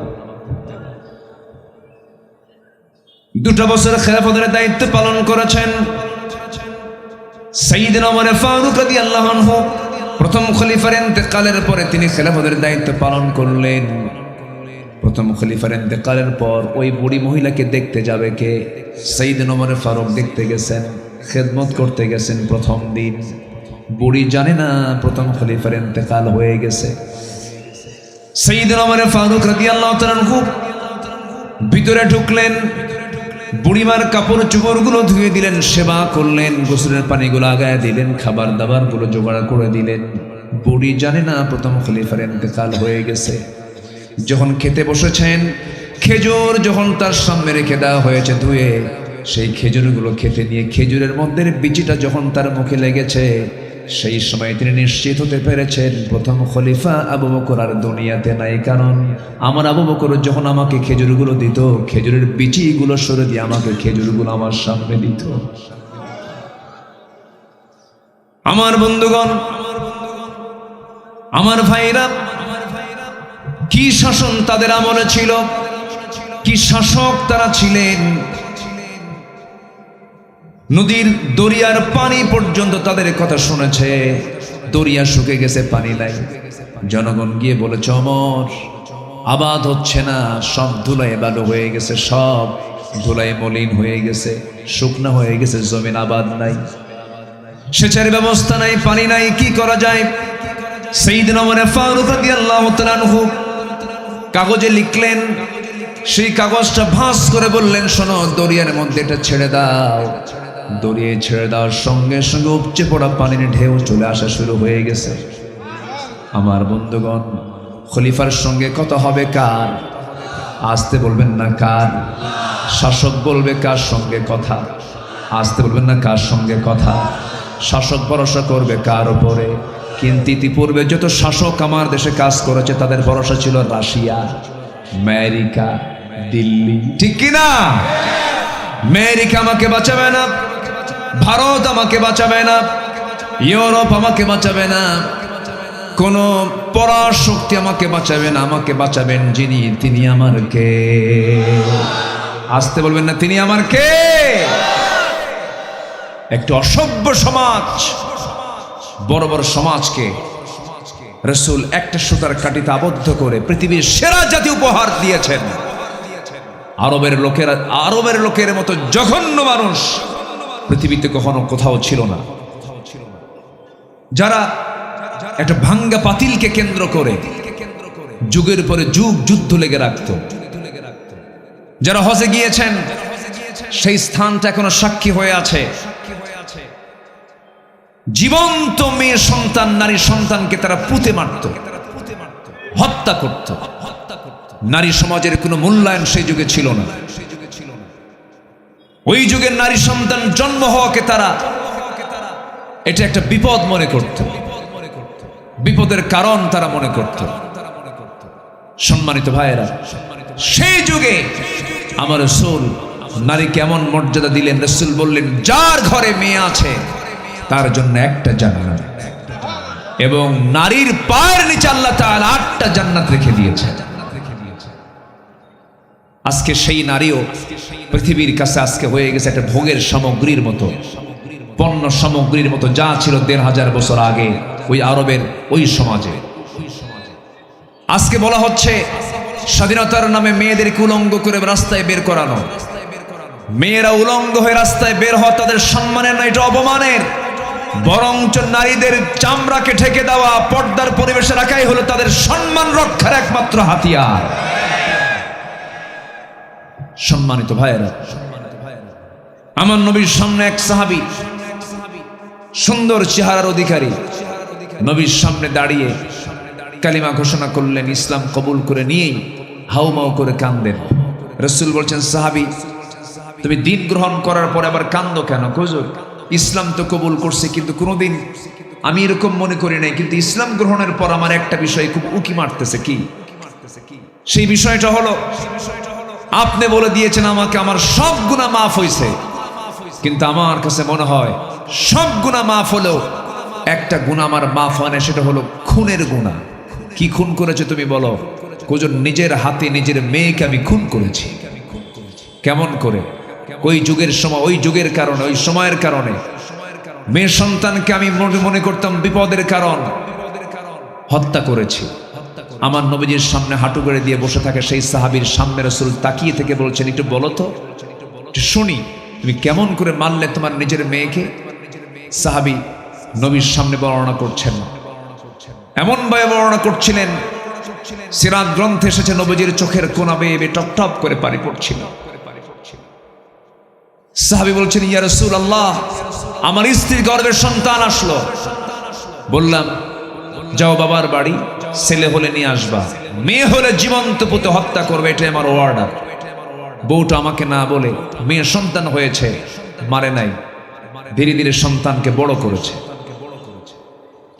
[SPEAKER 1] 2 বছর খেলাফতের দায়িত্ব পালন করেছেন সাইয়েদনা ওমর ফারুক রাদিয়াল্লাহু আনহু। প্রথম খলিফার ইন্তেকালের পরে তিনি খেলাফতের দায়িত্ব পালন করলেন। প্রথম খলিফার ইন্তেকালের পর ওই বুড়ি মহিলাকে দেখতে যাবে কে? সাইয়েদনা ওমর ফারুক দেখতে গেছেন, খেদমত করতে গেছেন। প্রথম দিন বুড়ি জানে না প্রথম খলিফার ইন্তেকাল হয়ে গেছে। সাইয়েদনা ওমর ফারুক রাদিয়াল্লাহু তাআলা আনহু ভিতরে ঢুকলেন, বুড়িমার কাপড় চোপড়গুলো ধুয়ে দিলেন, সেবা করলেন, গোসলের পানিগুলো আগায় দিলেন, খাবার দাবার গুলো জোগাড় করে দিলেন। বুড়ি জানে না প্রথম খলিফার ইন্তেকাল হয়ে গেছে। যখন খেতে বসেছেন, খেজুর যখন তার সামনে রেখে দেওয়া হয়েছে ধুয়ে, সেই খেজুরগুলো খেতে নিয়ে খেজুরের মধ্যে বিচিটা যখন তার মুখে লেগেছে, সেই সময় তিনি নিশ্চিত হতে পেরেছেন প্রথম খলিফা আবু বকর আর দুনিয়াতে নাই। কারণ আমার আবু বকর যখন আমাকে খেজুরগুলো দিত, খেজুরের বিচিগুলো সরে দিয়ে আমাকে খেজুরগুলো আমার সামনে দিত। আমার বন্ধুগণ, আমার ভাইরা, কি শাসন তাদের আমলে ছিল, কি শাসক তারা ছিলেন। নদীর দরিয়ার পানি পর্যন্ত তাদের কথা শুনেছে। দরিয়া শুকে গেছে, পানি নাই। জনগণ গিয়ে বলেছে, ওমর, আবাদ হচ্ছে না, সব ধুলায় বালু হয়ে গেছে, সব ধুলায় মলিন হয়ে গেছে, শুকনা হয়ে গেছে, জমিন আবাদ নাই, সেচের ব্যবস্থা নাই, পানি নাই, কি করা যায়? সাইয়েদনা ওমর ফারুক রাদিয়াল্লাহু তাআলা আনহু কাগজে লিখলেন। সেই কাগজটা ভাঁজ করে বললেন, শোনো, দরিয়ার মধ্যে এটা ছেড়ে দাও। দরিয়ায় ছেড়ে দেওয়ার সঙ্গে সঙ্গে উপচে পড়া পানির ঢেউ চলে আসা শুরু হয়ে গেছে। আমার বন্ধুগণ, খলিফার সঙ্গে কথা হবে কার? আসতে বলবেন না কার? শাসক বলবে কার সঙ্গে কথা? আসতে বলবেন না কার সঙ্গে কথা? শাসক ভরসা করবে কার উপরে? কিন্তু ইতিপূর্বে যত শাসক আমার দেশে কাজ করেছে তাদের ভরসা ছিল রাশিয়া, আমেরিকা, দিল্লি, ঠিক কিনা? আমেরিকা আমাকে বাঁচাবে না, ভারত আমাকে বাঁচাবে না, ইউরোপ আমাকে বাঁচাবে না, কোন পরাশক্তি আমাকে বাঁচাবে না। আমাকে বাঁচাবেন যিনি, তিনি আমার কে? আসতে বলবেন না, তিনি আমার কে? একটু অসভ্য সমাজ, বড় বড় সমাজকে রাসূল একটা সুতার কাঠিতে আবদ্ধ করে পৃথিবীর সেরা জাতি উপহার দিয়েছেন। আরবের লোকের মতো জঘন্য মানুষ পৃথিবীতে কখনো কোথাও ছিল না, যারা একটা ভাঙ্গা পাতিলকে কেন্দ্র করে যুগের পরে যুগ যুদ্ধ লেগে রাখত। যারা হজে গিয়েছেন, সেই স্থানটা এখনো সাক্ষী হয়ে আছে। জীবন্ত মেয়ে সন্তান, নারী সন্তানকে তারা পুঁতে মারত, হত্যা করত। নারী সমাজের কোনো মূল্যায়ন সেই যুগে ছিল না। ওই যুগের নারী সন্তান জন্ম হওয়াকে তারা এটা একটা বিপদ মনে করত, বিপদের কারণ তারা মনে করত। সম্মানিত ভাইয়েরা, সেই যুগে আমার রাসূল নারী কেমন মর্যাদা দিলেন। রাসূল বললেন, যার ঘরে মেয়ে আছে তার জন্য একটা জান্নাত, এবং নারীর পায়ের নিচে আল্লাহ তাআলা 8টা জান্নাত রেখে দিয়েছে। আজকে সেই নারীও পৃথিবীর কাছে আজকে হয়ে গেছে একটা ভোগের সামগ্রীর মতো, পণ্য সামগ্রীর মতো, যা ছিল 1500 বছর আগে ওই আরবের ওই সমাজে। আজকে বলা হচ্ছে স্বাধীনতার নামে মেয়েদেরকে উলঙ্গ করে রাস্তায় বের করানো। মেয়েরা উলঙ্গ হয়ে রাস্তায় বের হওয়া তাদের সম্মানের না, এটা অপমানের। বরঞ্চ নারীদের চামড়াকে ঢেকে দেওয়া, পর্দার পরিবেশে রাখাই হলো তাদের সম্মান রক্ষার একমাত্র হাতিয়ার। সম্মানিত ভাইয়েরা, আমার নবীর সামনে এক সাহাবী, সুন্দর চেহারার অধিকারী, নবীর সামনে দাঁড়িয়ে কালিমা ঘোষণা করলেন, ইসলাম কবুল করে নিয়েই হাউমাউ করে কাঁদেন। রাসূল বলছেন, সাহাবী তুমি দিন গ্রহণ করার পর আবার কাঁদো কেন? হুজুর ইসলাম তো কবুল করছে, কিন্তু কোনোদিন আমি এরকম মনে করি নাই, কিন্তু ইসলাম গ্রহণের পর আমার একটা বিষয় খুব উকি মারতেছে। কি সেই বিষয়টা? হলো আপনি বলে দিয়েছেন আমাকে আমার সব গুনাহ মাফ হয়েছে, কিন্তু আমার কাছে মনে হয় সব গুনাহ মাফ হলেও একটা গুনাহ আমার মাফ হয় না, সেটা হলো খুনের গুনাহ। কি খুন করেছে তুমি বলো? হুজুর নিজের হাতে নিজের মেয়েকে আমি খুন করেছি। কেমন করে? ওই যুগের সময়, ওই যুগের কারণে, ওই সময়ের কারণে মেয়ে সন্তানকে আমি মনে করতাম বিপদের কারণ, হত্যা করেছি। আমার নবীজির সামনে হাঁটু করে দিয়ে বসে থাকে সেই সাহাবীর সামনে রাসূল তাকিয়ে থেকে বলছেন, একটু বলো তো, একটু শুনি, তুমি কেমন করে মারলে তোমার নিজের মেয়েকে? সাহাবী নবীর সামনে বর্ণনা করছেন, এমন ভাবে বর্ণনা করছিলেন, সিরাত গ্রন্থে এসেছে নবীজির চোখের কোনা বেয়ে টপ টপ করে পানি পড়ছিল। সাহাবী বলছেন, ইয়া রাসূলুল্লাহ, আমার স্ত্রীর গর্ভে সন্তান আসলো। বললাম, যাও বাবার বাড়ি, ছেলে হলে নিয়ে আসবা, মেয়ে হলে জীবন্ত পুঁতে হত্যা করবে, এটাই আমার অর্ডার। বউটা আমাকে না বলে মেয়ে সন্তান হয়েছে, মারে নাই, ধীরে ধীরে সন্তানকে বড় করেছে।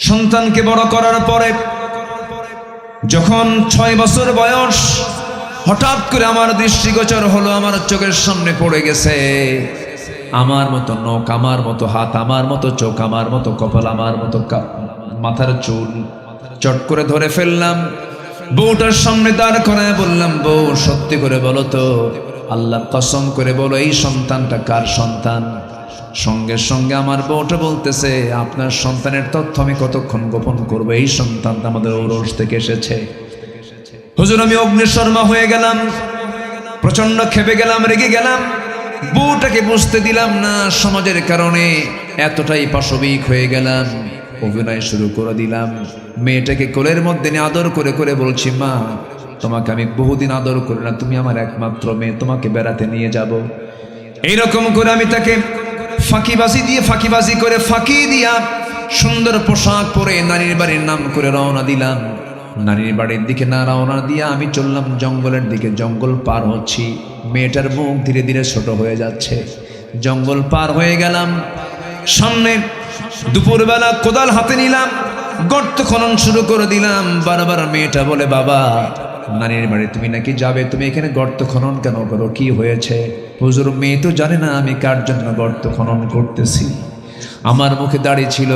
[SPEAKER 1] সন্তানকে বড় করার পরে যখন 6 বছর বয়স, হঠাৎ করে আমার দৃষ্টিগোচর হলো, আমার চোখের সামনে পড়ে গেছে আমার মতো নখ, আমার মতো হাত, আমার মতো চোখ, আমার মতো কপাল, আমার মতো মাথার চুল। চট করে ধরে ফেললাম, বউটার সামনে দাঁড় করায় বললাম, বউ সত্যি করে বলো তো, আল্লাহর কসম করে বলো, এই সন্তানটা কার সন্তান? সঙ্গে সঙ্গে আমার বউটা বলতেছে, আপনার সন্তানের তথ্য আমি কতক্ষণ গোপন করবো, এই সন্তানটা আমাদের ঔরস থেকে এসেছে। হুজুর আমি অগ্নিশর্মা হয়ে গেলাম, প্রচন্ড ক্ষেপে গেলাম, রেগে গেলাম। বউটাকে বুঝতে দিলাম না, সমাজের কারণে এতটাই পাশবিক হয়ে গেলাম, অভিনয় শুরু করে দিলাম। মেয়েটাকে কোলের মধ্যে নিয়ে আদর করে করে বলছি, মা তোমাকে আমি বহুদিন আদর করি না, তুমি আমার একমাত্র মেয়ে, তোমাকে বেড়াতে নিয়ে যাব। এইরকম করে আমি তাকে ফাঁকিবাজি করে ফাঁকি দিয়া সুন্দর পোশাক পরে নানির বাড়ির নাম করে রওনা দিলাম। নানির বাড়ির দিকে না রওনা দিয়া আমি চললাম জঙ্গলের দিকে। জঙ্গল পার হচ্ছি, মেয়েটার মুখ ধীরে ধীরে ছোট হয়ে যাচ্ছে। জঙ্গল পার হয়ে গেলাম, সামনে দুপুরবেলা কোদাল হাতে নিলাম, গর্ত খনন শুরু করে দিলাম। বারবার মেয়েটা বলে, বাবা নানির বাড়ি তুমি নাকি যাবে, তুমি এখানে গর্ত খনন কেন করো, কি হয়েছে? হুজুর মেয়ে তো জানে না আমি কার জন্য গর্ত খনন করতেছি। আমার মুখে দাড়ি ছিল,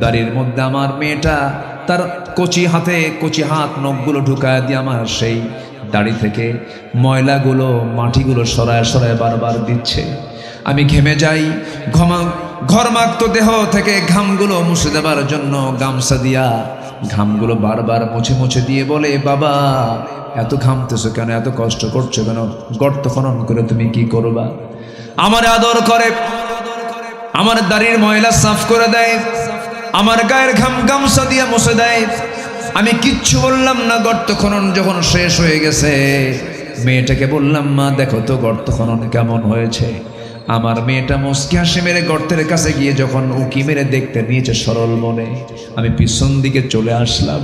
[SPEAKER 1] দাড়ির মধ্যে আমার মেয়েটা তার কচি হাত নখগুলো ঢুকায় দিয়ে আমার সেই দাড়ি থেকে ময়লাগুলো, মাটিগুলো সরায় সরায় বারবার দিচ্ছে। আমি ঘেমে যাই, ঘরমাক্ত দেহ থেকে ঘামগুলো মুছে দেবার জন্য গামছা দিয়া ঘামগুলো বারবার মুছে মুছে দিয়ে বলে, বাবা এত ঘামতেছো কেন, এত কষ্ট করছো কেন, গর্ত খনন করে তুমি কি করবা? আমার আদর করে, আমার দাড়ির ময়লা সাফ করে দেয়, আমার গায়ের ঘাম গামছা দিয়ে মুছে দেয়। আমি কিচ্ছু বললাম না। গর্ত খনন যখন শেষ হয়ে গেছে, মেয়েটাকে বললাম, মা দেখো তো গর্ত খনন কেমন হয়েছে। আমার মেয়েটা মুচকি হাসি মেরে গর্তের কাছে গিয়ে যখন উকি মেরে দেখতে নিয়েছে সরল মনে, আমি পিছন দিকে চলে আসলাম।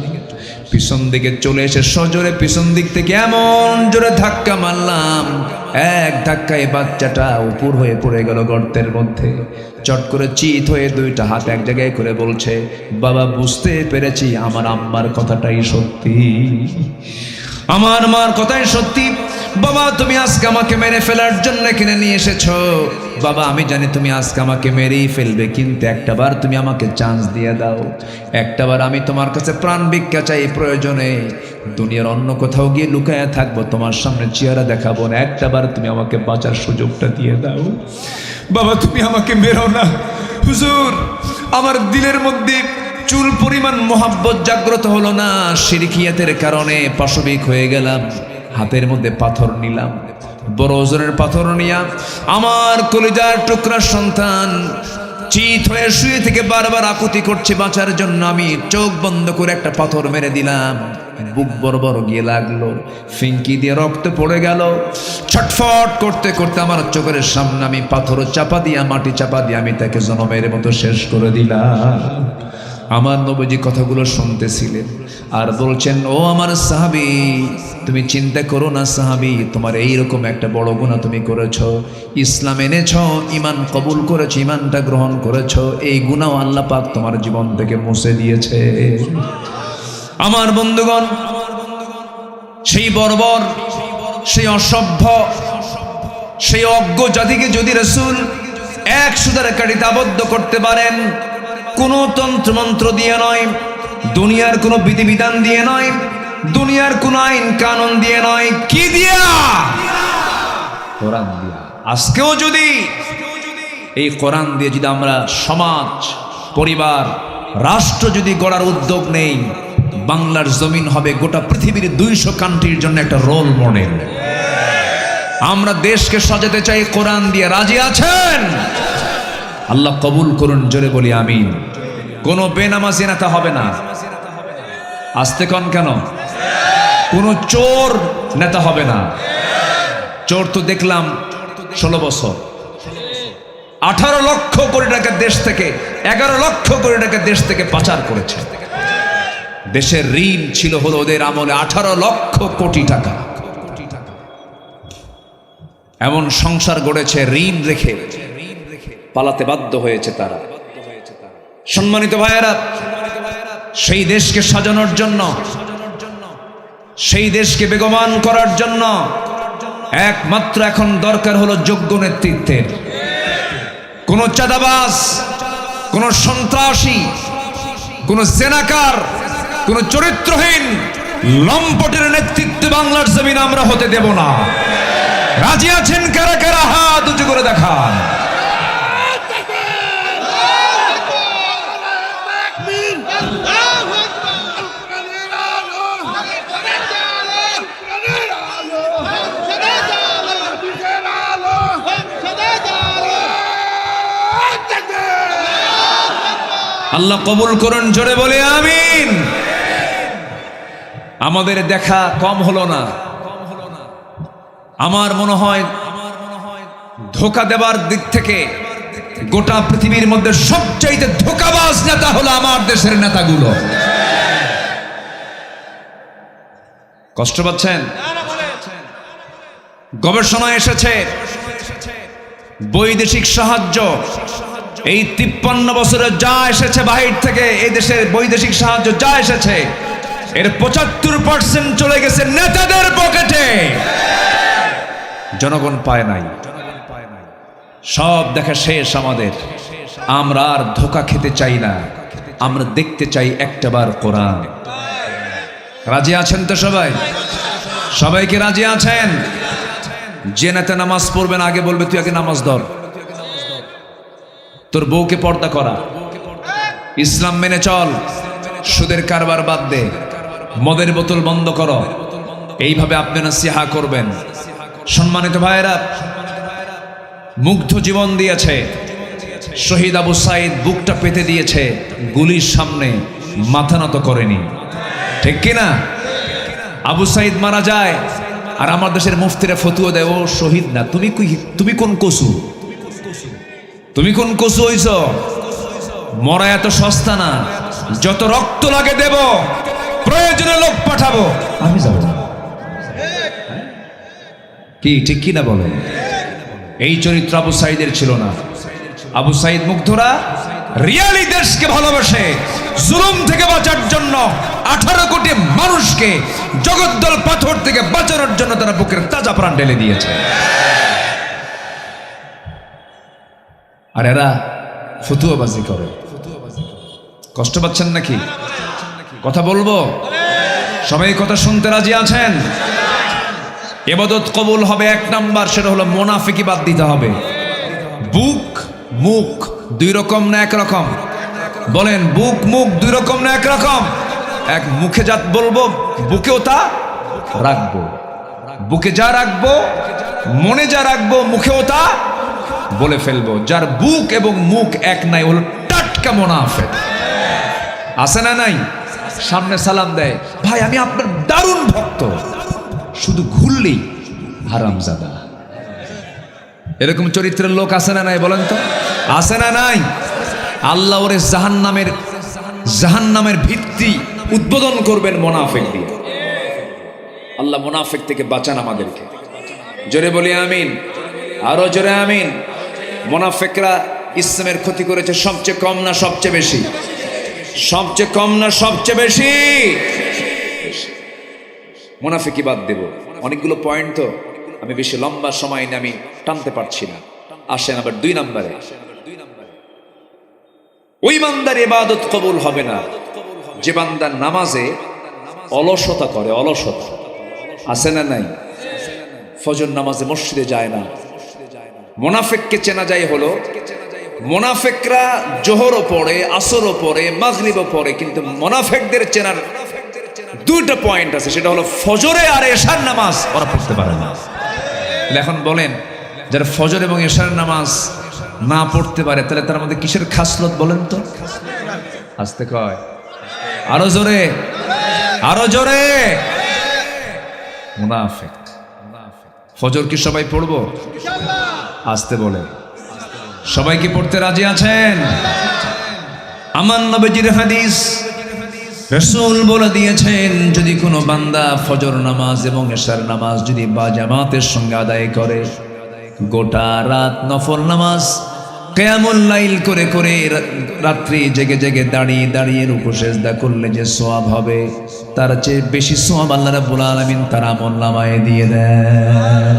[SPEAKER 1] পিছন দিকে চলে এসে সজোরে পিছন দিক থেকে এমন জোরে ধাক্কা মারলাম, এক ধাক্কায় বাচ্চাটা উপর হয়ে পড়ে গেল গর্তের মধ্যে। চট করে চিত হয়ে দুইটা হাত এক জায়গায় করে বলছে, বাবা বুঝতে পেরেছি আমার আম্মার কথাটাই সত্যি, আমার মার কথাই সত্যি। বাবা তুমি আজকে আমাকে মেরে ফেলার জন্য কিনে নিয়ে এসেছো। বাবা আমি জানি তুমি আজকে আমাকে মেরেই ফেলবে, কিন্তু একটাবার তুমি আমাকে চান্স দিয়ে দাও, একটাবার আমি তোমার কাছে প্রাণ ভিক্ষা চাই, প্রয়োজনে দুনিয়ার অন্য কোথাও গিয়ে লুকায়া থাকবো, তোমার সামনে চেহারা দেখাবো না, একটাবার তুমি আমাকে বাঁচার সুযোগটা দিয়ে দাও। বাবা তুমি আমাকে মেরো না হুজুর, আমার দিলের মধ্যে চুল পরিমাণ মোহাব্বত জাগ্রত হলো না, শিরকিয়াতের কারণে পাশবিক হয়ে গেলাম। হাতের মধ্যে পাথর নিলাম, বড় ওজনের পাথর নিয়া আমার কলিজার টুকরা সন্তান চিত হয়ে শুয়ে থেকে বারবার আকুতি করছে বাঁচার জন্য। আমি চোখ বন্ধ করে একটা পাথর মেরে দিলাম, বুক বড় গিয়ে লাগলো, ফিঙ্কি দিয়ে রক্ত পড়ে গেল। ছটফট করতে করতে আমার চোখের সামনে আমি পাথর চাপা দিয়া, মাটি চাপা দিয়ে আমি তাকে জনমের মতো শেষ করে দিলাম। আমার নবীজি কথাগুলো শুনতেছিলেন আর বলছেন, ও আমার সাহাবী তুমি চিন্তা করো না সাহাবী, তোমার এইরকম একটা বড় গুনাহ তুমি করেছো, ইসলাম এনেছো, ঈমান কবুল করেছো, ঈমানটা গ্রহণ করেছো, এই গুনাহ আল্লাহ পাক তোমার জীবন থেকে মুছে দিয়েছে। আমার বন্ধুগণ, সেই বর্বর, সেই অসভ্য, সেই অজ্ঞ জাতিকে যদি রাসূল এক সুতার কাঠিতে আবদ্ধ করতে পারেন, কোনো তন্ত্রমন্ত্র দিয়ে নয়, দুনিয়ার কোনো বিধিবিধান দিয়ে নয়, দুনিয়ার কোনো আইন কানুন দিয়ে নয়, কি দিয়া? কোরআন দিয়া। আজকেও যদি এই কোরআন দিয়ে যদি আমরা সমাজ, পরিবার, রাষ্ট্র যদি গড়ার উদ্যোগ নেই, বাংলার জমিন হবে গোটা পৃথিবীর 200 কান্ট্রির জন্য একটা রোল মডেল। আমরা দেশকে সাজাতে চাই কোরআন দিয়ে, রাজি আছেন? আল্লাহ কবুল করুন, জোরে বলি আমিন। কোনো বেনামাজি নেতা হবে না, আস্তে কন কেন? কোনো চোর নেতা হবে না। চোর তো দেখলাম 16 বছর 18 লক্ষ কোটি টাকা দেশ থেকে, 11 লক্ষ কোটি টাকা দেশ থেকে পাচার করেছে। দেশের ঋণ ছিল হলো ওদের আমলে 18 লক্ষ কোটি টাকা। এমন সংসার গড়েছে ঋণ রেখে, পালাতে বাধ্য হয়েছে তারা। সম্মানিত ভাইয়েরা, সেই দেশকে সাজানোর জন্য, সেই দেশকে বেগমান করার জন্য একমাত্র এখন দরকার হলো যোগ্য নেতৃত্বের। কোন চাঁদাবাজ, কোন সন্ত্রাসী, কোন জেনাকার, কোন চরিত্রহীন লম্পটের নেতৃত্বে বাংলার জমিন আমরা হতে দেব না। রাজি আছেন কারা কারা? হাত উঁচু করে দেখান। আল্লাহ কবুল করুন, জোরে বলে আমিন। আমাদের দেখা কম হলো না। আমার মনে হয় ধোঁকা দেবার দিক থেকে গোটা পৃথিবীর মধ্যে সবচাইতে ধোঁকাবাজ নেতা হলো আমার দেশের নেতাগুলো। কষ্ট পাচ্ছেন? গবেষণা এসেছে, বৈদেশিক সাহায্য এই 53 বছরে যা এসেছে বাহির থেকে, এই দেশের বৈদেশিক সাহায্য যা এসেছে এর 75% চলে গেছে নেতাদের পকেটে। জনগণ পায় নাই, সব দেখা শেষ আমাদের। আমরা আর ধোঁকা খেতে চাই না, আমরা দেখতে চাই একটাবার কোরআন। রাজি আছেন তো সবাই? সবাইকে রাজি আছেন? যে নেতা নামাজ পড়বেন আগে বলবে তুই আগে নামাজ ধর, তোর বউকে পর্দা করা, ইসলাম মেনে চল, সুদের কারবার বাদ দে, মদের বোতল বন্ধ করো, এইভাবে আপনি নসিহা করবেন। সম্মানিত ভাইয়েরা, মুগ্ধ জীবন দিয়েছে শহীদ আবু সাইদ, বুকটা পেতে দিয়েছে, গুলির সামনে মাথা নত করেনি, ঠিক কিনা? আবু সাইদ মারা যায় আর আমার দেশের মুফতিরা ফতুয়া দেয় ও শহীদ না। তুমি কোন কসু? তুমি কোন কসু হইছ? মরা এত সস্তা না, যত রক্ত লাগে দেব, প্রয়োজনে লোক পাঠাবো, আমি যাব না। কি ঠিক কি না বলেন? এই চরিত্র আবু সাইদের ছিল না। আবু সাইদ মুগ্ধরা রিয়ালি দেশকে ভালোবাসে, জুলুম থেকে বাঁচার জন্য 18 কোটি মানুষকে জগদ্দল পাথর থেকে বাঁচানোর জন্য তারা বুকের তাজা প্রাণ ঢেলে দিয়েছে। আর এরা ফতুয়াবাজি করে। কষ্ট পাচ্ছেন নাকি? কথা বলবো? সবাই কথা শুনতে রাজি আছেন? ইবাদত কবুল হবে 1 নাম্বার, সেটা হলো মুনাফিকি বাদ দিতে হবে। বুক মুখ 2 রকম না 1 রকম? বলেন, বুক মুখ 2 রকম না 1 রকম? এক মুখে যা বলবো বুকেও তা রাখবো, বুকে যা রাখবো মনে যা রাখবো মুখেও তা বলে ফেলবো। যার বুক এবং মুখ এক নাই হলো টাটকা মুনাফিক। আছে না নাই? সামনে সালাম দেয়, ভাই আমি আপনার দারুণ ভক্ত, শুধু ঘুরলেই হারামজাদা। এরকম চরিত্রের লোক আছে না নাই বলেন তো? আছে না নাই? আল্লাহ ওরে জাহান্নামের ভিত্তি উদ্বোধন করবেন মুনাফিক দিয়ে। আল্লাহ মুনাফিক থেকে বাঁচান আমাদেরকে। জোরে বলি আমিন, আরো জোরে আমিন। মুনাফিকরা ইসলামের ক্ষতি করেছে সবচেয়ে কম না সবচেয়ে বেশি? সবচেয়ে কম না সবচেয়ে বেশি? মুনাফিকি বাদ দেব। অনেকগুলো পয়েন্ট তো, আমি বেশি লম্বা সময় নিয়ে আমি টানতে পারছি না। আসেন আবার 2 নম্বরে। ওই বান্দার ইবাদত কবুল হবে না যে বান্দা নামাজে অলসতা করে। অলসতা আছে না নাই? ফজর নামাজে মসজিদে যায় না। মুনাফিককে চেনা যায় হলো, মুনাফিকরা জোহরও পড়ে, আসরও পড়ে, মাগরিবও পড়ে, কিন্তু মুনাফিকদের চেনার 2টা পয়েন্ট আছে, সেটা হলো ফজরে আর এশার নামাজ ওরা পড়তে পারে না। এখন বলেন, যারা ফজর এবং এশার নামাজ না পড়তে পারে তাহলে তার মধ্যে কিসের খাসলত বলেন তো? আসতে কয়, আরো জোরে, আরো জোরে। মুনাফিক। ফজর কি সবাই পড়বো? আসতে বলে, সবাই কি পড়তে রাজি আছেন? আমার নবীজির হাদিস, রাসূল বলে দিয়েছেন, যদি কোনো বান্দা ফজর নামাজ এবং এশার নামাজ যদি বা জামাতের সঙ্গে আদায় করে, গোটা রাত নফল নামাজ কিয়ামুল লাইল করে করে রাত্রি জেগে জেগে দাঁড়িয়ে দাঁড়িয়ে রুকু সিজদা করলে যে সওয়াব হবে, তার চেয়ে বেশি সওয়াব আল্লাহ রাব্বুল আলামিন তার আমলনামায় দিয়ে দেন।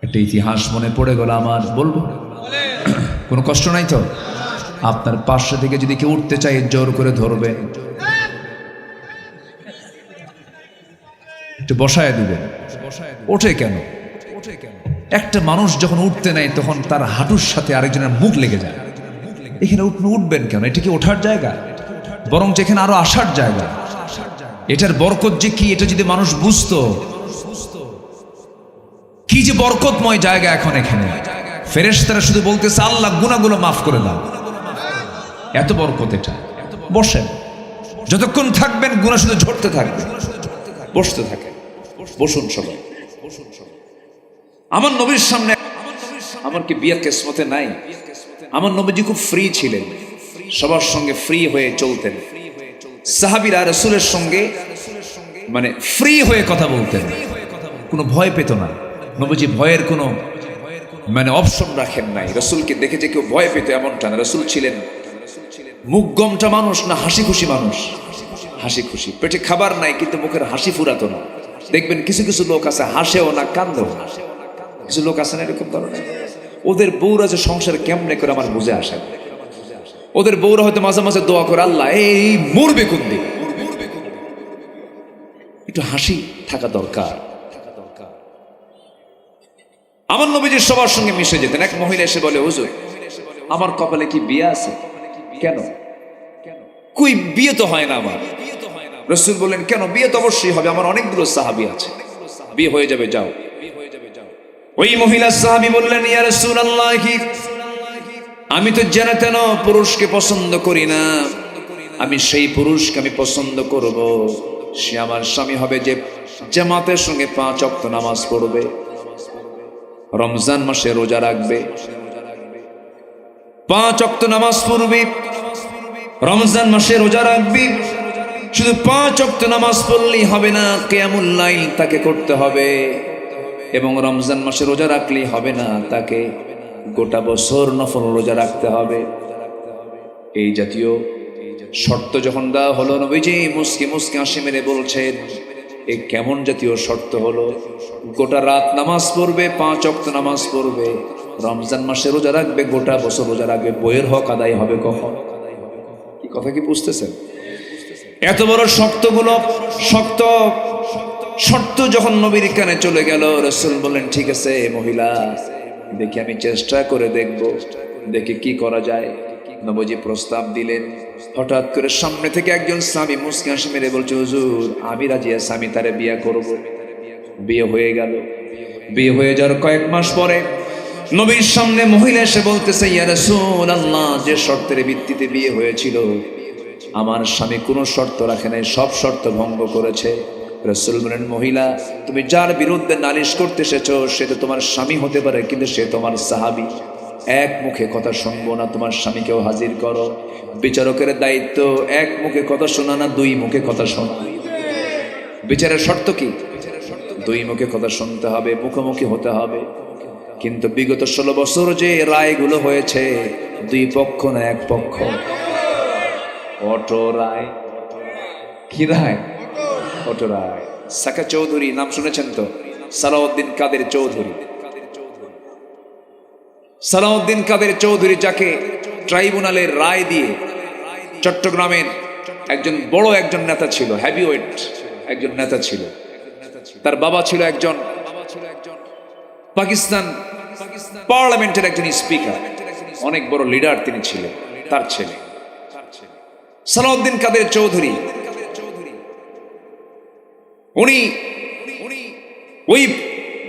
[SPEAKER 1] একটা ইতিহাস মনে পড়ে গেল আমার, বলবো? কোনো কষ্ট নাই তো? আপনার পাশে থেকে যদি কেউ উঠতে চায় জোর করে ধরবেন, একটু বসায় দিবেন। ওঠে কেন? একটা মানুষ যখন উঠতে নেয় তখন তার হাঁটুর সাথে আরেকজনের মুখ লেগে যায়। এখানে উঠবেন কেন? এটা কি ওঠার জায়গা? বরং যেখানে আরো আসার জায়গা। এটার বরকত যে কি, এটা যদি মানুষ বুঝতো, কি যে বরকতময় জায়গা এখন এখানে। ফেরেশতারা শুধু বলতেছে, আল্লাহ গুনাহগুলো মাফ করে দাও, এত বরকত এটা। বসেন, যতক্ষণ থাকবেন গুনাহ শুধু ঝরতে থাকবে। বসতে থাকেন, বসুন সবাই। আমার নবীর সামনে, আমার কি বিয়ের কিসমতে নাই? আমার নবীজি খুব ফ্রি ছিলেন, সবার সঙ্গে ফ্রি হয়ে চলতেন। সাহাবীরা রাসূলের সঙ্গে মানে ফ্রি হয়ে কথা বলতেন, কোনো ভয় পেত না। নবীজি ভয়ের কোনো মানে অপশন রাখেন নাই। রাসূলকে দেখে যে কেউ ভয় পেত এমনটা না। রাসূল ছিলেন মুখ গমটা মানুষ না হাসি খুশি মানুষ? হাসি খুশি। পেটে খাবার নাই কিন্তু মুখের হাসি ফুরাতো না। দেখবেন কিছু কিছু লোক আছে হাসেও না কান্দেও না। কিছু লোক আছে না এরকম ধরনের। ওদের বউরা যে সংসার কেমনে করে আমার বুঝে আসে। ওদের বউরা হয়তো মাঝে মাঝে দোয়া করে, আল্লাহ এই মরবে কোন দিন, একটু হাসি থাকা দরকার। আমার নবীজি সবার সঙ্গে মিশে যেতেন। এক মহিলা এসে বলে, হুজুর আমার কপালে কি বিয়ে আছে? কেন? কই বিয়ে তো হয় না আমার। রাসূল বললেন, কেন? বিয়ে তো অবশ্যই হবে, আমার অনেকগুলো সাহাবী আছে, বিয়ে হয়ে যাবে, যাও। ওই মহিলা সাহাবী বললেন, ইয়া রাসূলুল্লাহ, আমি তো জেনে তেন পুরুষকে পছন্দ করি না, আমি সেই পুরুষকে আমি পছন্দ করব, সে আমার স্বামী হবে যে জামাতের সঙ্গে 5 ওয়াক্ত নামাজ পড়বে, রমজান মাসে রোজা রাখবে, 5 ওয়াক্ত নামাজ পড়বে, রমজান মাসে রোজা রাখবে, শুধু 5 ওয়াক্ত নামাজ পড়লেই হবে না, কিয়ামুল লাইল তাকে করতে হবে, এবং রমজান মাসে রোজা রাখলেই হবে না, তাকে গোটা বছর নফল রোজা রাখতে হবে। এই জাতীয় শর্ত যখন দেওয়া হলো, নবীজি মুস্কি মুস্কি হাসি মেরে বলছেন, এ কেমন জাতীয় শর্ত হলো? গোটা রাত নামাজ পড়বে, 5 ওয়াক্ত নামাজ পড়বে, রমজান মাসে রোজা রাখবে, গোটা বছর রোজা রাখবে, বইয়ের হক আদায় হবে কখন? কি কথা কি বুঝতেছেন? এত বড় শক্ত শর্ত যখন নবীর কানে চলে গেল, রাসূল বললেন, ঠিক আছে মহিলা, দেখি আমি চেষ্টা করে দেখব, দেখি কি করা যায়। নবীজি প্রস্তাব দিলেন। হঠাৎ করে সামনে থেকে একজন স্বামী মুস্কি হাসি মেরে বলছে, হুজুর আমি রাজি আছি, আমি তারে বিয়ে করব। বিয়ে হয়ে গেল। বিয়ে হয়ে যাওয়ার কয়েক মাস পরে নবীর সামনে মহিলা এসে বলতেছে, ইয়া রাসূলুল্লাহ, যে শর্তের ভিত্তিতে বিয়ে হয়েছিল, আমার স্বামী কোনো শর্ত রাখে নাই, সব শর্ত ভঙ্গ করেছে। রাসূল বলেন, মহিলা, তুমি যার বিরুদ্ধে নালিশ করতে এসেছো সে তো তোমার স্বামী হতে পারে, কিন্তু সে তোমার সাহাবী। এক মুখে কথা শুনবো না, তোমার স্বামীকেও হাজির করো। বিচারকের দায়িত্ব এক মুখে কথা শোনা না, 2 মুখে কথা শোনা। বিচারের শর্ত কি? 2 মুখে কথা শুনতে হবে, মুখোমুখি হতে হবে। কিন্তু বিগত 16 বছর যে রায়গুলো হয়েছে, 2 পক্ষ না 1 পক্ষ। অটো রায়। কি রায়? অটো রায়। সাকা চৌধুরী নাম শুনেছেন তো? সালাউদ্দিন কাদের চৌধুরী। সালাউদ্দিন কাদের চৌধুরী, যাকে ট্রাইব্যুনালের রায় দিয়ে চট্টগ্রামের বড় একজন নেতা ছিল, হেভিওয়েট একজন নেতা ছিল। তার বাবা ছিল একজন পাকিস্তান পার্লামেন্টের একজন স্পিকার, অনেক বড় লিডার তিনি ছিলেন। তার ছেলে সালাউদ্দিন কাদের চৌধুরী, উনি ওই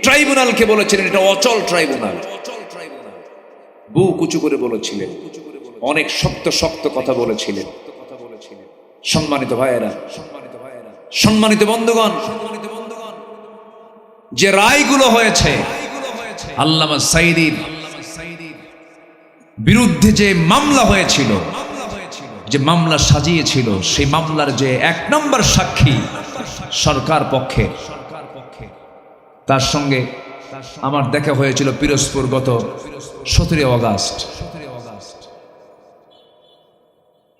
[SPEAKER 1] ট্রাইব্যুনালকে বলেছিলেন এটা অচল ট্রাইব্যুনাল। বুক উঁচু করে বলেছিলেন, অনেক শক্ত শক্ত কথা বলেছিলেন। সম্মানিত ভাইয়েরা, সম্মানিত বন্ধুগণ, যে রায়গুলো হয়েছে, আল্লামা সাঈদীর বিরুদ্ধে যে মামলা হয়েছিল, যে মামলা সাজিয়েছিল, সেই মামলার যে 1 নম্বর সাক্ষী সরকার পক্ষে, তার সঙ্গে আমার দেখা হয়েছিল পিরোজপুর গত 17 অগাস্ট।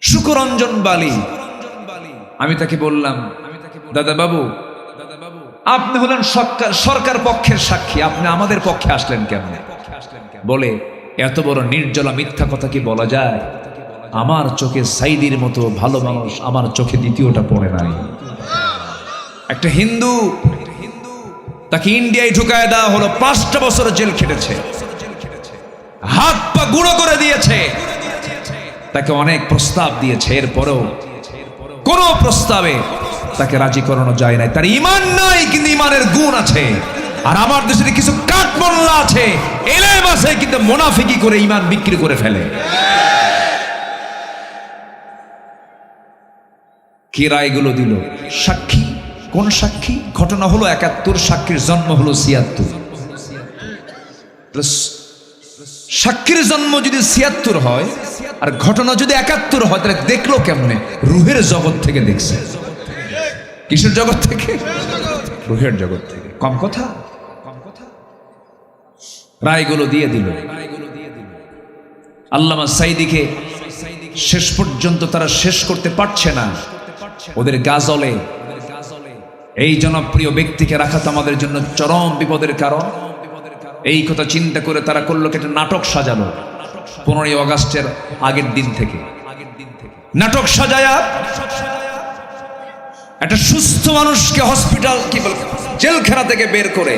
[SPEAKER 1] শুকরঞ্জন বালি। আমি তাকে বললাম, দাদা বাবু, আপনি হলেন সরকার পক্ষের সাক্ষী, আপনি আমাদের পক্ষে আসলেন কেমন? বলে, এত বড় নির্জলা মিথ্যা কথা কি বলা যায়? আমার চোখে সাঈদীর মতো ভালো মানুষ আমার চোখে দ্বিতীয়টা পড়ে নাই। একটা হিন্দু, তাকে ইন্ডিয়ায় ঢুকায় দেওয়া হলো, 5টা বছর জেল খেটেছে, হাত পা গুঁড়ো করে দিয়েছে, তাকে অনেক প্রস্তাব দিয়েছে, এরপরেও কোনো প্রস্তাবে তাকে রাজি করানো যায় নাই। তার ঈমান নাই, কিন্তু ঈমানের গুণ আছে। আর আমার দেশের কিছু কাঠমোল্লা আছে, এলেম আছে, কিন্তু মুনাফিকি করে ঈমান বিক্রি করে ফেলে। কি রায়গুলো দিল? সাক্ষী, কোন সাক্ষী? ঘটনা হলো 71, সাক্ষীর জন্ম হলো 76। সাক্ষীর জন্ম যদি 76 হয় আর ঘটনা যদি 71 হয়, তাহলে দেখলো কেমনে? রুহের জগৎ থেকে দেখছে। কিসের জগৎ থেকে? রুহের জগৎ থেকে। কম কথা? রায়গুলো দিয়ে দিল। আল্লামা সাঈদীকে শেষ পর্যন্ত তারা শেষ করতে পারছে না। ওদের গাজলে এই জনপ্রিয় ব্যক্তিকে রাখা তো আমাদের জন্য চরম বিপদের কারণ। এই কথা চিন্তা করে তারা করলো একটা নাটক সাজালো 15 অগাস্টের আগের দিন থেকে। নাটক সাজায়া একটা সুস্থ মানুষকে হসপিটাল, কি বল, জেলখানা থেকে বের করে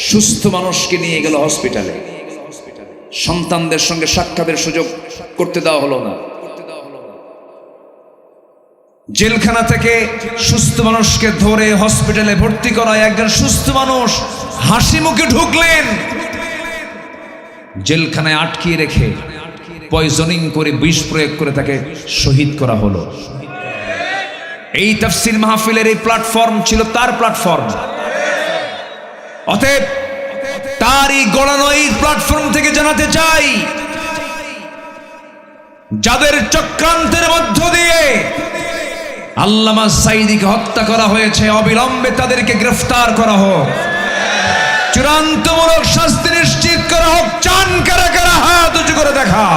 [SPEAKER 1] সুস্থ মানুষকে নিয়ে গেল হসপিটালে। সন্তানদের সঙ্গে সাক্ষাতের সুযোগ করতে দেওয়া হলো না। জেলখানা থেকে সুস্থ মানুষকে ধরে হসপিটালে ভর্তি করায় একজন সুস্থ মানুষ হাসি মুখে ঢুকলেন। জেলখানায় আটকিয়ে রেখে পয়জনিং করে, বিষ প্রয়োগ করে তাকে শহীদ করা হলো। এই তাফসীর মাহফিলের এই প্ল্যাটফর্ম ছিল তার প্ল্যাটফর্ম। অতএব তারই গড়ানো এই প্ল্যাটফর্ম থেকে জানাতে চাই, যাদের চক্রান্তের মধ্য দিয়ে আল্লামা সাঈদীকে হত্যা করা হয়েছে, অবিলম্বে তাদেরকে গ্রেফতার করা হোক, চূড়ান্তমূলক শাস্তি নিশ্চিত করা হোক। চান কারা কারা হাত উঁচু করে দেখা।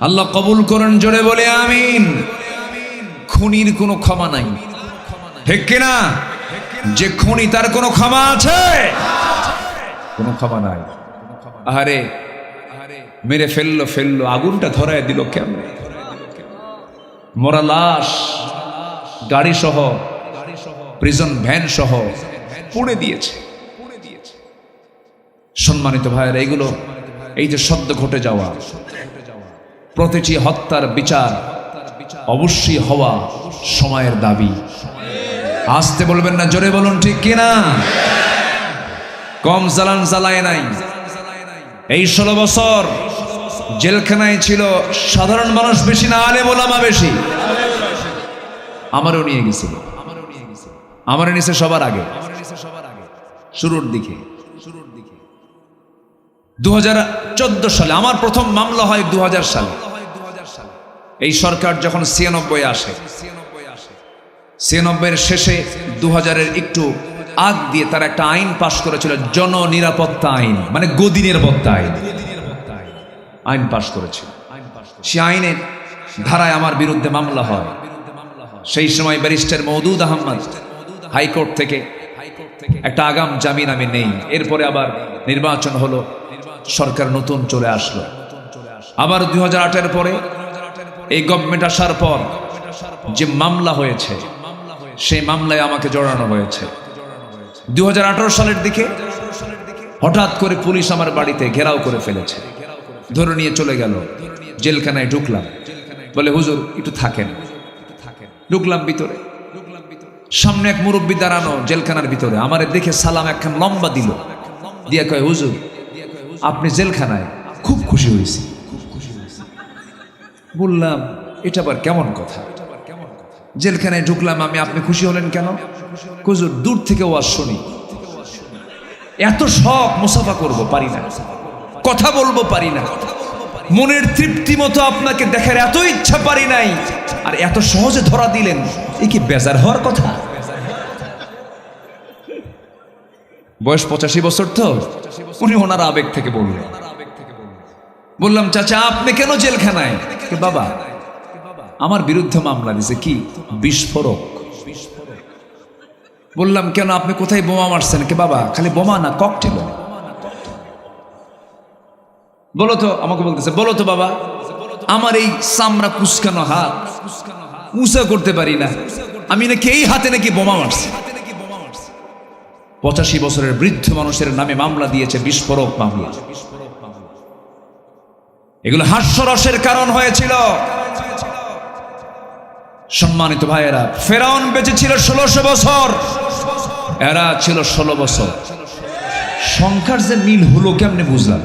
[SPEAKER 1] আল্লাহ কবুল করেন, জোরে বলে আমিন। খুনির কোনো ক্ষমা নাই, ঠিক কিনা? যে খুনি তার কোনো ক্ষমা আছে? কোনো ক্ষমা নাই। আরে মেরে ফেললো, আগুনটা ধরায় দিল কেমন? মরা লাশ গাড়ি সহ, প্রিজন ভ্যান সহ পুড়ে দিয়েছে। সম্মানিত ভাইয়েরা, এইগুলো এই যে সদ্য ঘটে যাওয়া প্রতিটি হত্যার বিচার অবশ্যই হওয়া সময়ের দাবি। আসতে বলবেন না, জোরে বলুন, ঠিক কিনা? কম জ্বালান জ্বালায় নাই। এই 16 বছর জেলখানায় ছিল সাধারণ মানুষ বেশি না আলেম ওলামা বেশি? আমারও নিয়ে গেছিল, আমারও নিছে সবার আগে, শুরুর দিকে। 2014 সালে আমার প্রথম মামলা হয়। 2000 সালে এই সরকার যখন 96 আসে, 96 এর শেষে 2000-এর একটু আগ দিয়ে তারা একটা আইন পাশ করেছিল, জননিরাপত্তা আইন, মানে গদি নিরাপত্তা আইন পাশ করেছিল। সে আইনের ধারায় আমার বিরুদ্ধে মামলা হয়। সেই সময় ব্যারিস্টার মওদুদ আহমদ হাইকোর্ট থেকে একটা আগাম জামিন আমি নেই। এরপরে আবার নির্বাচন হলো, সরকার নতুন চলে আসলো। আবার 2008-এর পরে এই গভর্নমেন্ট আসার পর যে মামলা হয়েছে, সেই মামলায় আমাকে জড়ানো হয়েছে। 2018 সালের দিকে হঠাৎ করে পুলিশ আমার বাড়িতে ঘেরাও করে ফেলেছে, ধরে নিয়ে চলে গেল। জেলখানায় ঢুকলাম, বলে হুজুর একটু থাকেন। ঢুকলাম ভিতরে, সামনে এক মুরব্বী দাঁড়ানো জেলখানার ভিতরে। আমার দেখে সালাম একখান লম্বা দিল, দিয়া কয়, হুজুর আপনি জেলখানায়? খুব খুশি হয়েছি। বললাম, এটা আবার কেমন কথা? জেলখানায় ঢুকলাম আমি, আপনি খুশি হলেন কেন? হুজুর দূর থেকে ওয়াজ শুনি, এত শখ, মুসাফা করব পারি না, কথা বলবো পারি না, মনের তৃপ্তি মতো আপনাকে দেখার এত ইচ্ছা পারি নাই, আর এত সহজে ধরা দিলেন, এ কি বেজার হওয়ার কথা? বয়স 85 বছর তো, উনি ওনার আবেগ থেকে বললেন। বললাম, চাচা আপনি কেন জেলখানায়? বাবা আমার বিরুদ্ধে মামলা দিছে, কি বিস্ফোরক। বললাম, কেন আপনি কোথায় বোমা মারছেন? কে বাবা খালি বোমা না, ককটেল। বলো তো, আমাকে বলতেছে, বলো তো বাবা, আমার এই চামড়া কুচকানো হাত উঁচা করতে পারি না, আমি নাকি এই হাতে নাকি বোমা মারছি। 85 বছরের বৃদ্ধ মানুষের নামে মামলা দিয়েছে, বিস্ফোরক মামলা। এগুলো হাস্যরসের কারণ হয়েছিল। সম্মানিত ভাইয়েরা, ফেরাউন বেঁচে ছিল 1600 বছর, এরা ছিল 16 বছর। সংখ্যার যে মিল হলো কেমনে বুঝলাম?